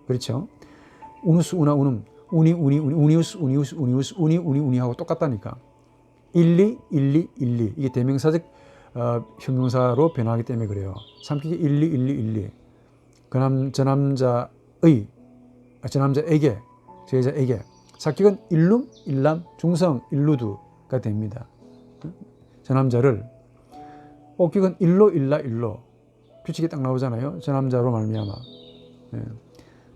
Speaker 1: 그렇죠? 우누스, 우나, 우눔, 우니, 우니, 우니, 우니우스, 우니우스, 우니우스, 우니, 우니, 우니하고 똑같다니까. 일리, 일리, 일리. 이게 대명사적 형용사로 변화하기 때문에 그래요. 삼키기 일리, 일리, 일리. 저 남자의, 저 남자에게, 저 여자에게. 사격은 일룸, 일람, 중성, 일루드가 됩니다. 저 남자를. 옥격은 일로, 일라, 일로. 규칙이 딱 나오잖아요. 저 남자로 말미암아.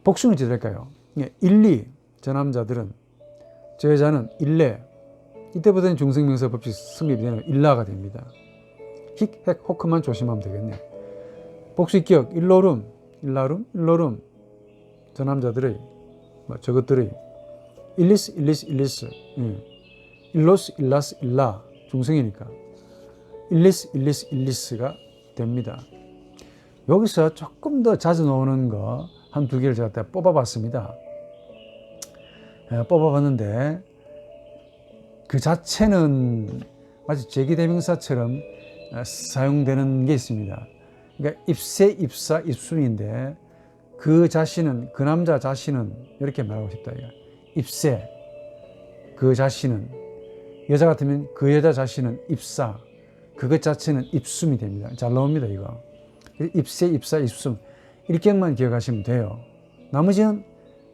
Speaker 1: 복수는 어떻게 될까요? 일리, 저 남자들은. 저 여자는 일레. 이때부터는 중성명사 법칙 성립이 되는 일라가 됩니다. 힉, 핵, 호크만 조심하면 되겠네. 복수기억, 일로룸, 일라룸, 일로룸. 저 남자들의, 저것들의. 일리스, 일리스, 일리스. 일로스, 일라스, 일라. 중성이니까. 일리스, 일리스, 일리스가 됩니다. 여기서 조금 더 자주 나오는 거 한 두 개를 제가 뽑아봤습니다. 뽑아봤는데 그 자체는 마치 제기대명사처럼 사용되는 게 있습니다. 그러니까 입세, 입사, 입순인데 그 자신은, 그 남자 자신은 이렇게 말하고 싶다. 입세, 그 자신은. 여자 같으면 그 여자 자신은 입사, 그것 자체는 입숨이 됩니다. 잘 나옵니다, 이거. 입세, 입사, 입숨. 일격만 기억하시면 돼요. 나머지는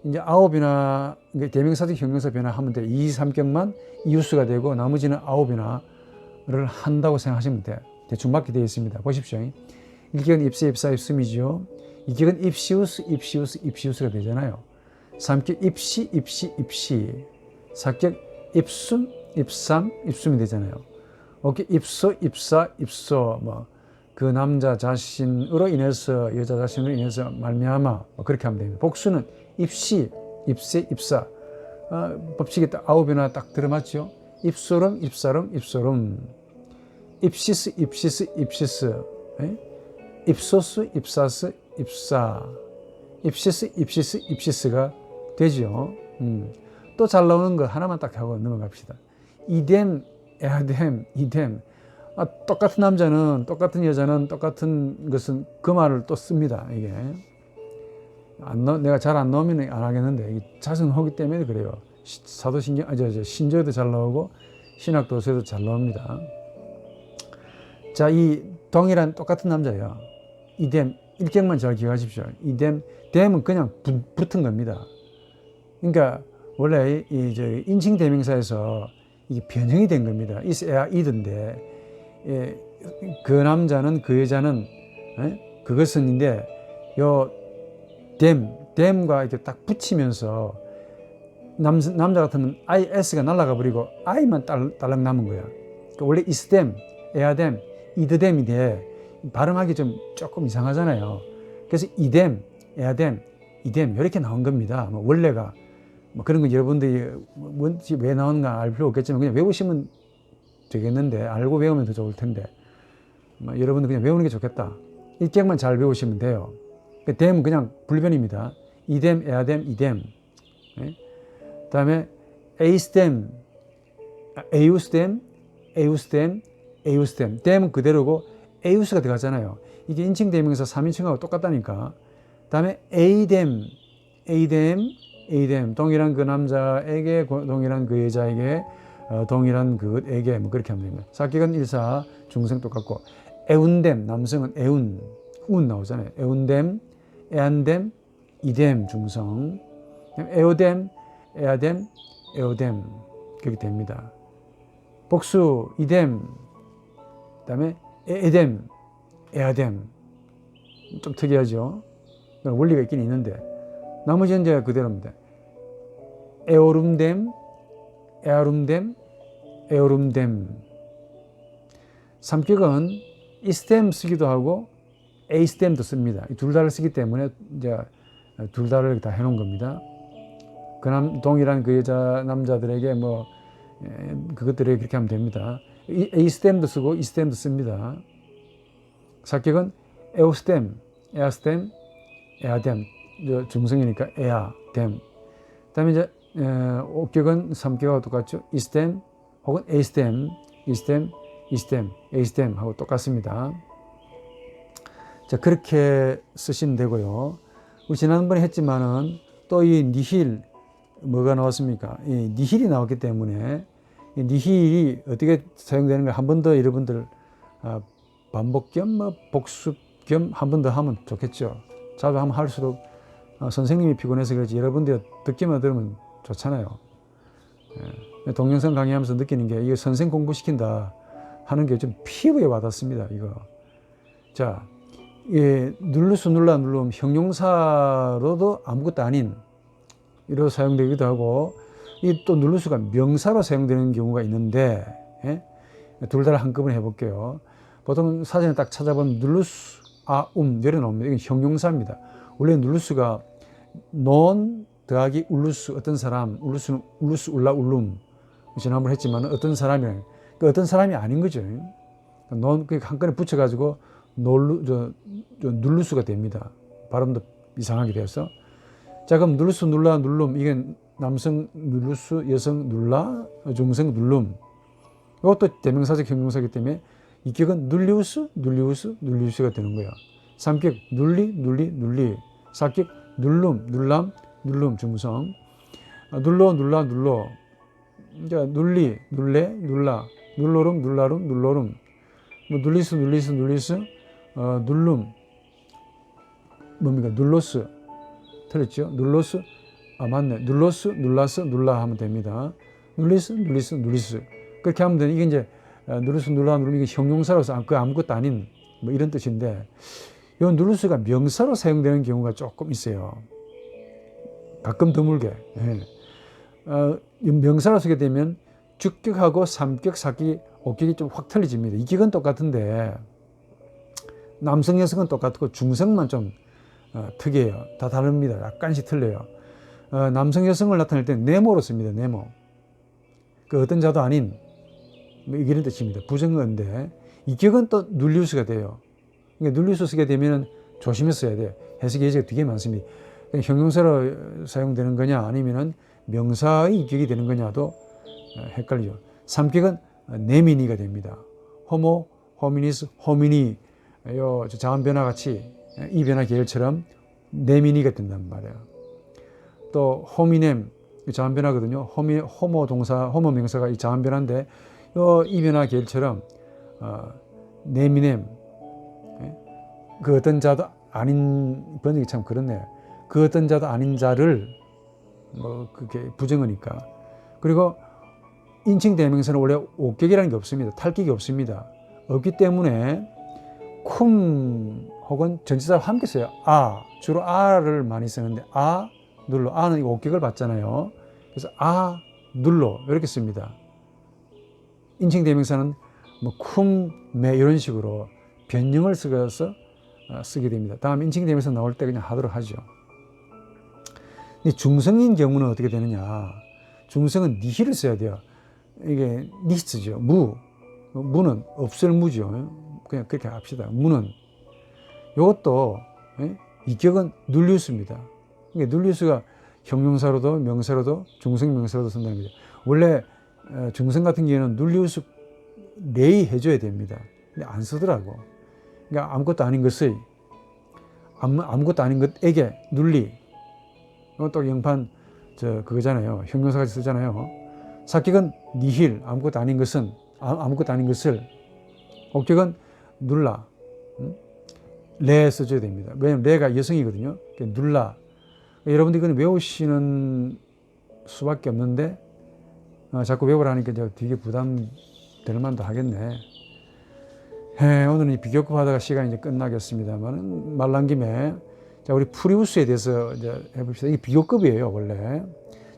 Speaker 1: 이제 아홉이나 대명사적 형용사 변화하면 돼요. 2, 3격만 이유수가 되고 나머지는 아홉이나를 한다고 생각하시면 돼요. 대충 맞게 되어 있습니다. 보십시오. 일격은 입세, 입사, 입숨이죠. 이격은 입시우스, 입시우스, 입시우스가 되잖아요. 3격 입시, 입시, 입시. 4격 입숨, 입삼, 입숨이 되잖아요. 오케이, 입소, 입사, 입소, 그 남자 자신으로 인해서, 여자 자신으로 인해서 말미암아, 그렇게 하면 됩니다. 복수는 입시, 입세, 입사. 법칙이 딱 아홉이나 딱 들어맞죠? 입소름, 입사름, 입소름. 입시스, 입시스, 입시스. 입소스, 입사스, 입사. 입시스, 입시스, 입시스가 되죠. 또 잘 나오는 거 하나만 딱 하고 넘어갑시다. 이뎀, 에아뎀, 이뎀. 똑같은 남자는, 똑같은 여자는, 똑같은 것은 그 말을 또 씁니다. 이게. 내가 잘 안 나오면 안 하겠는데, 자주 나오기 때문에 그래요. 사도신경, 신조에도 잘 나오고, 신학도서에도 잘 나옵니다. 자, 이 동일한 똑같은 남자예요. 이뎀, 일격만 잘 기억하십시오. 이뎀, 뎀은 그냥 붙은 겁니다. 그러니까, 원래 인칭 대명사에서 이게 변형이 된 겁니다. 있어야 이든데, 그 남자는, 그 여자는, 그것은인데, 댐과 이렇게 딱 붙이면서, 남자 같으면 IS가 날아가 버리고, I만 딸랑 남은 거야. 그러니까 원래 이스댐, 에아댐, 이드댐인데, 발음하기 좀 조금 이상하잖아요. 그래서 이댐, 에아댐, 이댐, 이렇게 나온 겁니다. 원래가. 그런 거 여러분들이 왜 나오는가 알 필요 없겠지만, 그냥 외우시면 되겠는데, 알고 외우면 더 좋을 텐데, 여러분들 그냥 외우는 게 좋겠다. 일격만 잘 외우시면 돼요. 댐은 그냥 불변입니다. 이댐, 에아댐, 이댐. 그 다음에 에이스댐, 에우스댐, 에우스댐, 에우스댐. 댐은 그대로고, 에우스가 들어가잖아요. 이게 인칭 대명사 3인칭하고 똑같다니까. 다음에 에이뎀, 동일한 그 남자에게, 동일한 그 여자에게, 동일한 그에게, 뭐 그렇게 하면 됩니다. 사격은 일사, 중성 똑같고, 에운뎀, 남성은 에운, 운 나오잖아요. 에운뎀, 에안뎀, 이뎀, 중성. 에오뎀, 에아뎀, 에오뎀, 그렇게 됩니다. 복수, 이뎀, 그 다음에 에뎀, 에아뎀. 좀 특이하죠? 원리가 있긴 있는데, 나머지는 이제 그대로입니다. 에오룸뎀, 에아룸뎀, 에오룸뎀. 삼격은 이스템 쓰기도 하고 에이스템도 씁니다. 둘 다를 쓰기 때문에 이제 둘 다를 다 해놓은 겁니다. 동일한 그 여자 남자들에게 뭐 그것들에게 그렇게 하면 됩니다. 에이스템도 쓰고 이스템도 씁니다. 사격은 에오스템, 에아스템, 에아뎀, 중성이니까 에아뎀. 그다음에 이제 옥격은 삼격하고 똑같죠. 이스템 혹은 에이스템, 이스템, 이스템, 에이스템 하고 똑같습니다. 자, 그렇게 쓰시면 되고요. 우리 지난번에 했지만은 또 이 니힐 뭐가 나왔습니까? 이 니힐이 나왔기 때문에 이 니힐이 어떻게 사용되는가 한 번 더 여러분들 반복 겸 뭐 복습 겸 한 번 더 하면 좋겠죠. 자주 하면 할수록 선생님이 피곤해서 그렇지 여러분들 듣기만 들으면 좋잖아요. 동영상 강의하면서 느끼는 게 이게 선생 공부시킨다 하는 게 좀 피부에 와닿습니다. 이거. 자, 누르수 눌라 누름 형용사로도 아무것도 아닌 이로 사용되기도 하고 이 또 누르수가 명사로 사용되는 경우가 있는데 둘 다 한꺼번에 해볼게요. 보통 사전에 딱 찾아보면 누르수 내려놓습니다. 이건 형용사입니다. 원래 누르수가 논 더하기 울루수 어떤 사람 울루수는 울루수 울라 울룸 지난번에 했지만 어떤 사람이 어떤 사람이 아닌 거죠. 논 한 건에 붙여가지고 누르수가 됩니다. 발음도 이상하게 되어서. 자, 그럼 누르수, 눌라, 눌룸. 이게 남성 누르수, 여성 눌라, 중성 눌룸. 이것도 대명사적 형용사이기 때문에 이 격은 눌리우스, 눌리우스, 눌리우스가 되는 거야. 삼격 눌리, 눌리, 눌리. 사격 눌룸, 눌람, 눌룸, 중성. 눌러, 눌라, 눌러. 이제 눌리, 눌레, 눌라. 눌러룸, 눌라룸, 눌러룸. 뭐 눌리스, 눌리스, 눌리스. 눌룸. 뭡니까? 눌로스. 틀렸죠? 눌로스. 맞네. 눌로스, 눌라스, 눌라 하면 됩니다. 눌리스, 눌리스, 눌리스. 그렇게 하면 되는 이게 이제 누르스, 눌라, 누르면 이게 형용사로서 그 아무것도 아닌 뭐 이런 뜻인데 이 누르스가 명사로 사용되는 경우가 조금 있어요. 가끔 드물게. 명사로 쓰게 되면 주격하고 삼격, 사격, 어격이 좀 확 틀려집니다. 이 격은 똑같은데 남성, 여성은 똑같고 중성만 좀 특이해요. 다 다릅니다. 약간씩 틀려요. 남성, 여성을 나타낼 때 네모로 씁니다. 네모. 그 어떤 자도 아닌 뭐 이런 뜻입니다. 부정어인데 이 격은 또 눌리우스가 돼요. 그러니까 눌리우스 쓰게 되면 조심해서 써야 돼요. 해석 예제가 되게 많습니다. 형용사로 사용되는 거냐 아니면은 명사의 이격이 되는 거냐도 헷갈리죠. 삼격은 네미니가 됩니다. 호모, 호미니스, 호미니 요 자음 변화 같이 이 변화 계열처럼 네미니가 된단 말이에요. 또 호미넴 자음 변화거든요. 호모 동사, 호모 명사가 이 자음 변화인데 이 변화 계열처럼 네미넴 그 어떤 자도 아닌 번역이 참 그렇네요. 그 어떤 자도 아닌 자를 뭐 그게 부정어니까. 그리고 인칭 대명사는 원래 옥격이라는 게 없습니다. 탈격이 없습니다. 없기 때문에 쿰 혹은 전치사와 함께 써요. 주로 아를 많이 쓰는데 눌러. 아는 옥격을 받잖아요. 그래서 눌러 이렇게 씁니다. 인칭 대명사는 뭐 쿰, 매 이런 식으로 변형을 써서 쓰게 됩니다. 다음 인칭 대명사 나올 때 그냥 하도록 하죠. 중성인 경우는 어떻게 되느냐? 중성은 니힐을 써야 돼요. 이게 니스죠. 무는 없을 무죠. 그냥 그렇게 합시다. 무는 이것도 이격은 눌리우스입니다. 그러니까 눌리우스가 형용사로도 명사로도 중성 명사로도 쓴다는 거죠. 원래 중성 같은 경우에는 눌리우스 레이 해줘야 됩니다. 근데 안 쓰더라고. 그러니까 아무것도 아닌 것의, 아무것도 아닌 것에게 눌리. 또 영판 그거잖아요. 형용사까지 쓰잖아요. 사격은 니힐, 아무것도 아닌 것은, 아무것도 아닌 것을. 목적은 눌라. 레 써줘야 됩니다. 왜냐면 레가 여성이거든요. 눌라. 여러분들이 이건 외우시는 수밖에 없는데 자꾸 외우라니까 되게 부담될 만도 하겠네. 오늘은 이 비교급 하다가 시간이 이제 끝나겠습니다만 말 나온 김에 자, 우리 프리우스에 대해서 이제 해봅시다. 이게 비교급이에요, 원래.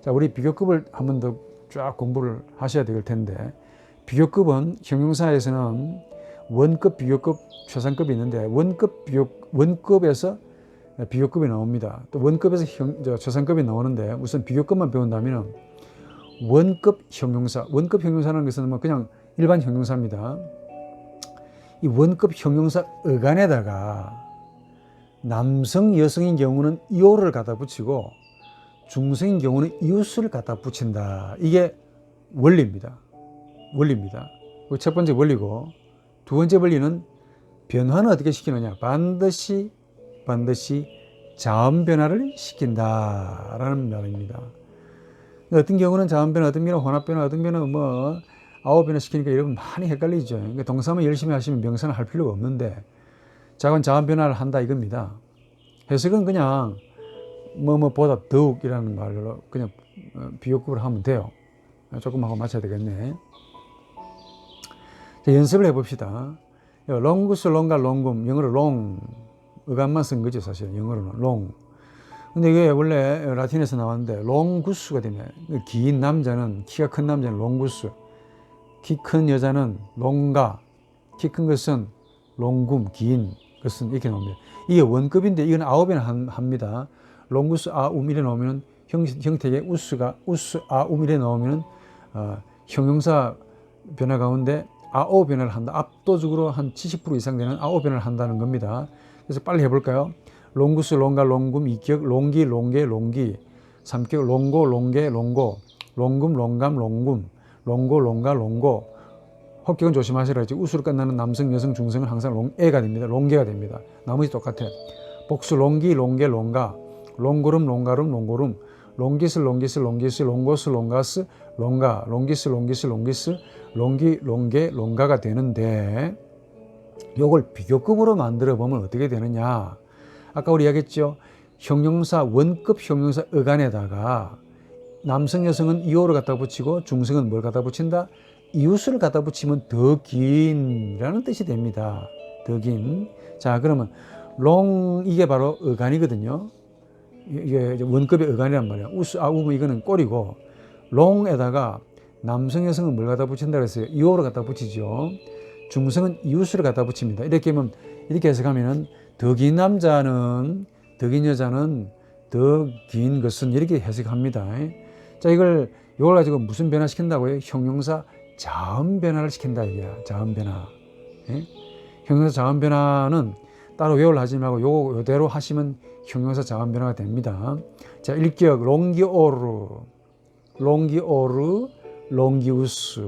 Speaker 1: 자, 우리 비교급을 한 번 더 쫙 공부를 하셔야 될 텐데, 비교급은 형용사에서는 원급, 비교급, 최상급이 있는데, 원급에서 비교급이 나옵니다. 또 원급에서 최상급이 나오는데, 우선 비교급만 배운다면, 원급 형용사, 원급 형용사라는 것은 뭐 그냥 일반 형용사입니다. 이 원급 형용사 어간에다가 남성, 여성인 경우는 이오를 갖다 붙이고 중성인 경우는 이웃을 갖다 붙인다. 이게 원리입니다. 원리입니다. 첫 번째 원리고, 두 번째 원리는 변화는 어떻게 시키느냐. 반드시 자음 변화를 시킨다라는 말입니다. 어떤 경우는 자음 변화, 어떤 경우는 혼합 변화, 어떤 경우는 아홉 변화 시키니까 여러분 많이 헷갈리죠. 그러니까 동사만 열심히 하시면 명사는 할 필요가 없는데, 자건 자음 변화를 한다 이겁니다. 해석은 그냥 보다 더욱이라는 말로 그냥 비교급을 하면 돼요. 조금 하고 맞춰야 되겠네. 자, 연습을 해봅시다. 롱구스, 롱가, 롱금, 영어로 롱, 어간만 쓴 거죠, 사실. 영어로는 롱. 근데 이게 원래 라틴에서 나왔는데 롱구스가 되면, 긴 남자는, 키가 큰 남자는 롱구스, 키 큰 여자는 롱가, 키 큰 것은 롱금, 긴 것은 이렇게 나옵니다. 이게 원급인데 이건 아홉이나 합니다. 롱구스 아움 이래 나오면 형태의 우스가 우스 아움 이래 나오면 형용사 변화 가운데 아오 변화를 한다. 압도적으로 한 70% 이상 되는 아오 변화를 한다는 겁니다. 그래서 빨리 해볼까요? 롱구스, 롱가, 롱금, 2격, 롱기, 롱게, 롱기, 3격, 롱고, 롱게, 롱고, 롱금, 롱감, 롱금, 롱고, 롱가, 롱고. 혹격은 조심하시라. 우수로 끝나는 남성, 여성, 중성은 항상 롱에가 됩니다. 롱게가 됩니다. 나머지 똑같아. 복수, 롱기, 롱게, 롱가, 롱고름, 롱가름, 롱고름, 롱기스, 롱기스, 롱기스, 롱고스, 롱가스, 롱가, 롱기스, 롱기스, 롱기스, 롱기, 롱게, 롱가가 되는데, 요걸 비교급으로 만들어 보면 어떻게 되느냐. 아까 우리 이야기했죠. 형용사, 원급 형용사 어간에다가 남성, 여성은 이오를 갖다 붙이고 중성은 뭘 갖다 붙인다? 이웃을 갖다 붙이면 더 긴이라는 뜻이 됩니다. 더 긴. 자, 그러면 롱, 이게 바로 어간이거든요. 이게 원급의 어간이란 말이야. 우스, 아우무 이거는 꼬리고, 롱에다가 남성, 여성은 뭘 갖다 붙인다 그랬어요? 이오를 갖다 붙이죠. 중성은 이웃을 갖다 붙입니다. 이렇게 하면, 이렇게 해석하면은 더 긴 남자는, 더 긴 여자는, 더 긴 것은 이렇게 해석합니다. 자, 이걸 가지고 무슨 변화 시킨다고요? 형용사 자음 변화를 시킨다 이게야. 자음 변화. 예? 형용사 자음 변화는 따로 외우려 하지 말고 요대로 하시면 형용사 자음 변화가 됩니다. 자, 1격 롱기오르, 롱기오르, 롱기우스.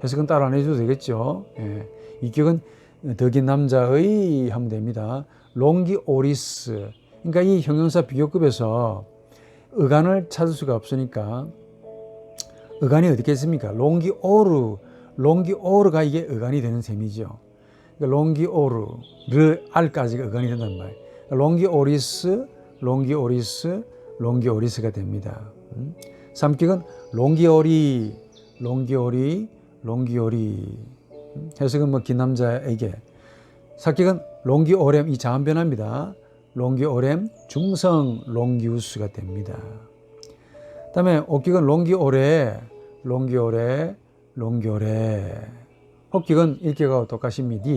Speaker 1: 해석은 따로 안 해줘도 되겠죠. 예. 2격은 더 긴 남자의 하면 됩니다. 롱기오리스. 그러니까 이 형용사 비교급에서 어간을 찾을 수가 없으니까 어간이 어떻게 있습니까? 롱기오르가 이게 어간이 되는 셈이죠. 그러니까 롱기오르, 알까지가 어간이 된단 말이에요. 롱기오리스, 롱기오리스, 롱기오리스가 됩니다. 3격은 롱기오리, 롱기오리, 롱기오리. 해석은 긴 남자에게. 4격은 롱기오렘, 이 자음 변화입니다. 롱기오렘, 중성 롱기우스가 됩니다. 그 다음에 5격은 롱기오레, 롱기오레, 롱기오레. 혹격은 1격하고 똑같습니다.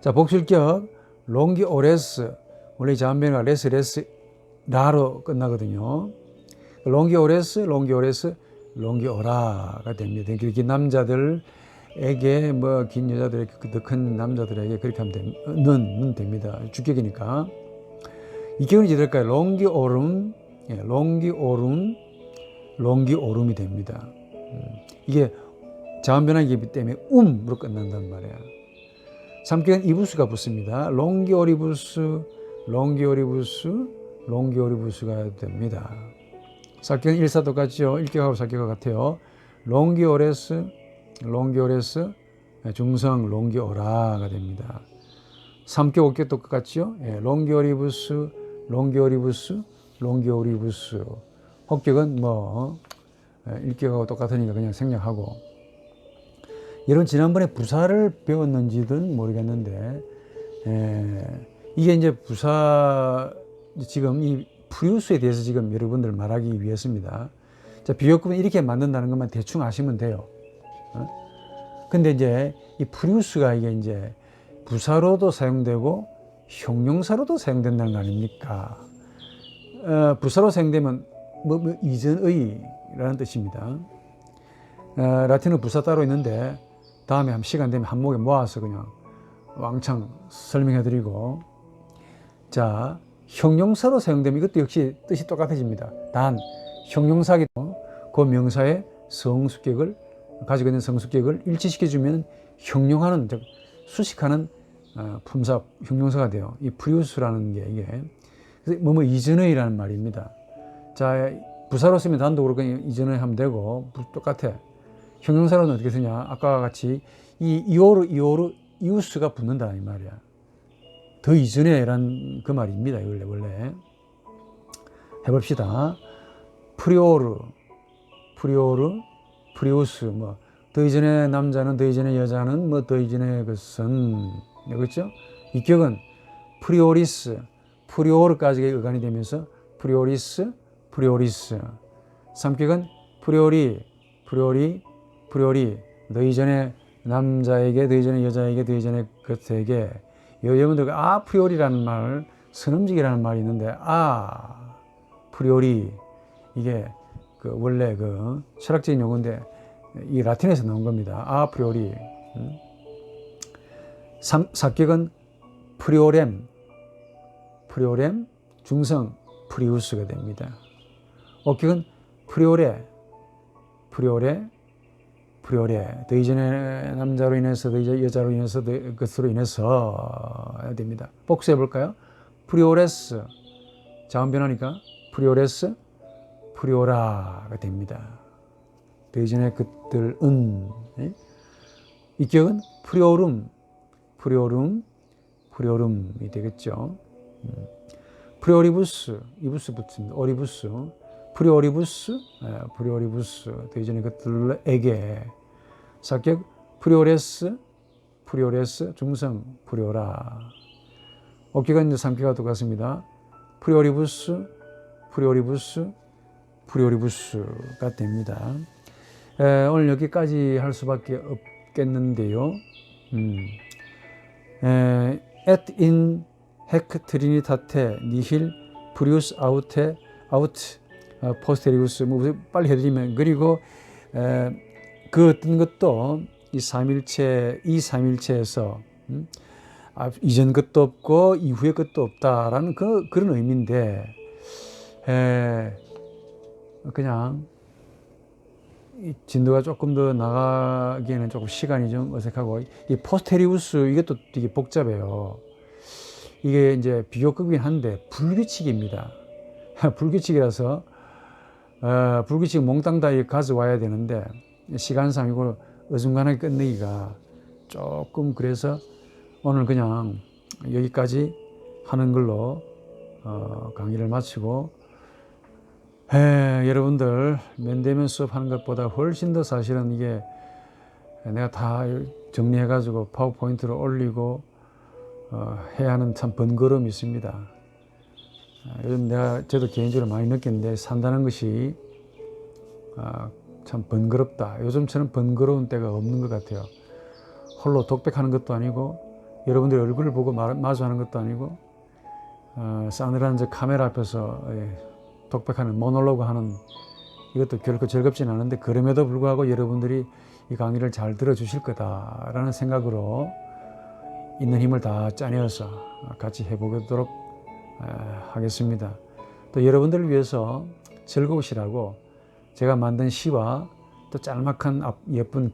Speaker 1: 자, 복술격 롱기오레스, 원래 이 자음 변화가 레스, 라로 끝나거든요. 롱기오레스, 롱기오레스, 롱기오라가 됩니다. 긴 남자들에게 긴 여자들에게 더 큰 남자들에게 그렇게 하면 됩니다. 주격이니까. 이 격은 이제 될까요? 롱기오름, 롱기오름이 됩니다. 이게 자음 변화이기 때문에 음으로 끝난단 말이야. 삼격은 이부수가 붙습니다. 롱기오리부스, 롱기오리부스, 롱기오리부스가 됩니다. 사격은 일사 똑같죠. 일격하고 사격과 같아요. 롱기오레스, 롱기오레스, 중성 롱기오라가 됩니다. 삼격 오격 똑같죠. 롱기오리부스, 롱기오리부스, 롱기오리부스. 혹격은 뭐 일격하고 똑같으니까 그냥 생략하고. 여러분 지난번에 부사를 배웠는지는 모르겠는데 이게 이제 부사 지금 이 프리우스에 대해서 지금 여러분들 말하기 위해서입니다. 자, 비교급은 이렇게 만든다는 것만 대충 아시면 돼요. 근데 이제 이 프리우스가 이게 이제 부사로도 사용되고 형용사로도 사용된다는 거 아닙니까? 부사로 사용되면 이전의라는 뜻입니다. 라틴어 부사 따로 있는데 다음에 한 시간 되면 한 목에 모아서 그냥 왕창 설명해 드리고, 자, 형용사로 사용되면 이것도 역시 뜻이 똑같아집니다. 단 형용사기 그 명사의 성수격을 가지고 있는 성수격을 일치시켜 주면 형용하는, 즉 수식하는 품사 형용사가 돼요. 이 프리우스라는 게 이게 그래서 뭐뭐 이전의라는 말입니다. 자, 부사로 쓰면 단독으로 그냥 이전의 하면 되고 똑같아. 형용사로는 어떻게 쓰냐? 아까와 같이 이 이오르 이우스가 붙는다 이 말이야. 더 이전에란 그 말입니다. 원래 해봅시다. 프리오르, 프리우스, 뭐 더 이전의 남자는, 더 이전의 여자는, 뭐 더 이전의 것은, 그렇죠? 이격은 프리오리스, 프리오르까지가 의관이 되면서 프리오리스, 삼격은 프리오리, 더 이전의 남자에게, 더 이전의 여자에게, 더 이전의 것에게. 여러분들 프리오리라는 말, 선음직이라는 말이 있는데 프리오리, 이게 원래 철학적인 용어인데 이 라틴에서 나온 겁니다. 프리오리. 사격은 프리오렘, 중성 프리우스가 됩니다. 어격은 프리오레, 더 이전의 남자로 인해서, 더 이전의 여자로 인해서, 것으로 인해서 됩니다. 복수해 볼까요? 프리오레스, 자음 변하니까 프리오레스, 프리오라가 됩니다. 더 이전의 것들은. 이격은 프리오름이 되겠죠. 프리오리부스, 이부스 붙습니다. 오리부스, 프리오리부스, 더 이전의 것들에게. 사격 프리오레스, 중성 프리오라. 어격은 이제 삼격과 똑같습니다. 프리오리부스가 됩니다. 오늘 여기까지 할 수밖에 없겠는데요. Et in hac trinitate nihil prius aut posterius. 빨리 해드리면, 그리고 그 어떤 것도 이 삼일체에서 이전 것도 없고 이후의 것도 없다라는 그런 의미인데, 그냥 진도가 조금 더 나가기에는 조금 시간이 좀 어색하고, 이 포스테리우스 이것도 되게 복잡해요. 이게 이제 비교급이긴 한데 불규칙입니다. 불규칙이라서 불규칙 몽땅 다 가져와야 되는데 시간상 이걸 어중간하게 끝내기가 조금, 그래서 오늘 그냥 여기까지 하는 걸로 강의를 마치고, 여러분들 면대면 수업하는 것보다 훨씬 더 사실은 이게 내가 다 정리해가지고 파워포인트로 올리고 해야 하는 참 번거로움이 있습니다. 요즘 저도 개인적으로 많이 느끼는데 산다는 것이 참 번거롭다. 요즘처럼 번거로운 때가 없는 것 같아요. 홀로 독백하는 것도 아니고 여러분들 얼굴을 보고 마주하는 것도 아니고 싸늘한 저 카메라 앞에서 독백하는, 모놀로그 하는, 이것도 결코 즐겁진 않은데 그럼에도 불구하고 여러분들이 이 강의를 잘 들어주실 거다라는 생각으로 있는 힘을 다 짜내어서 같이 해보도록 하겠습니다. 또 여러분들을 위해서 즐거우시라고 제가 만든 시와 또 짤막한 예쁜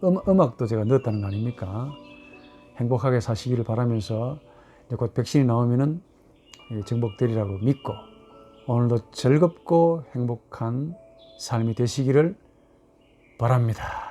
Speaker 1: 음악도 제가 넣었다는 거 아닙니까? 행복하게 사시기를 바라면서 이제 곧 백신이 나오면은 정복되리라고 믿고 오늘도 즐겁고 행복한 삶이 되시기를 바랍니다.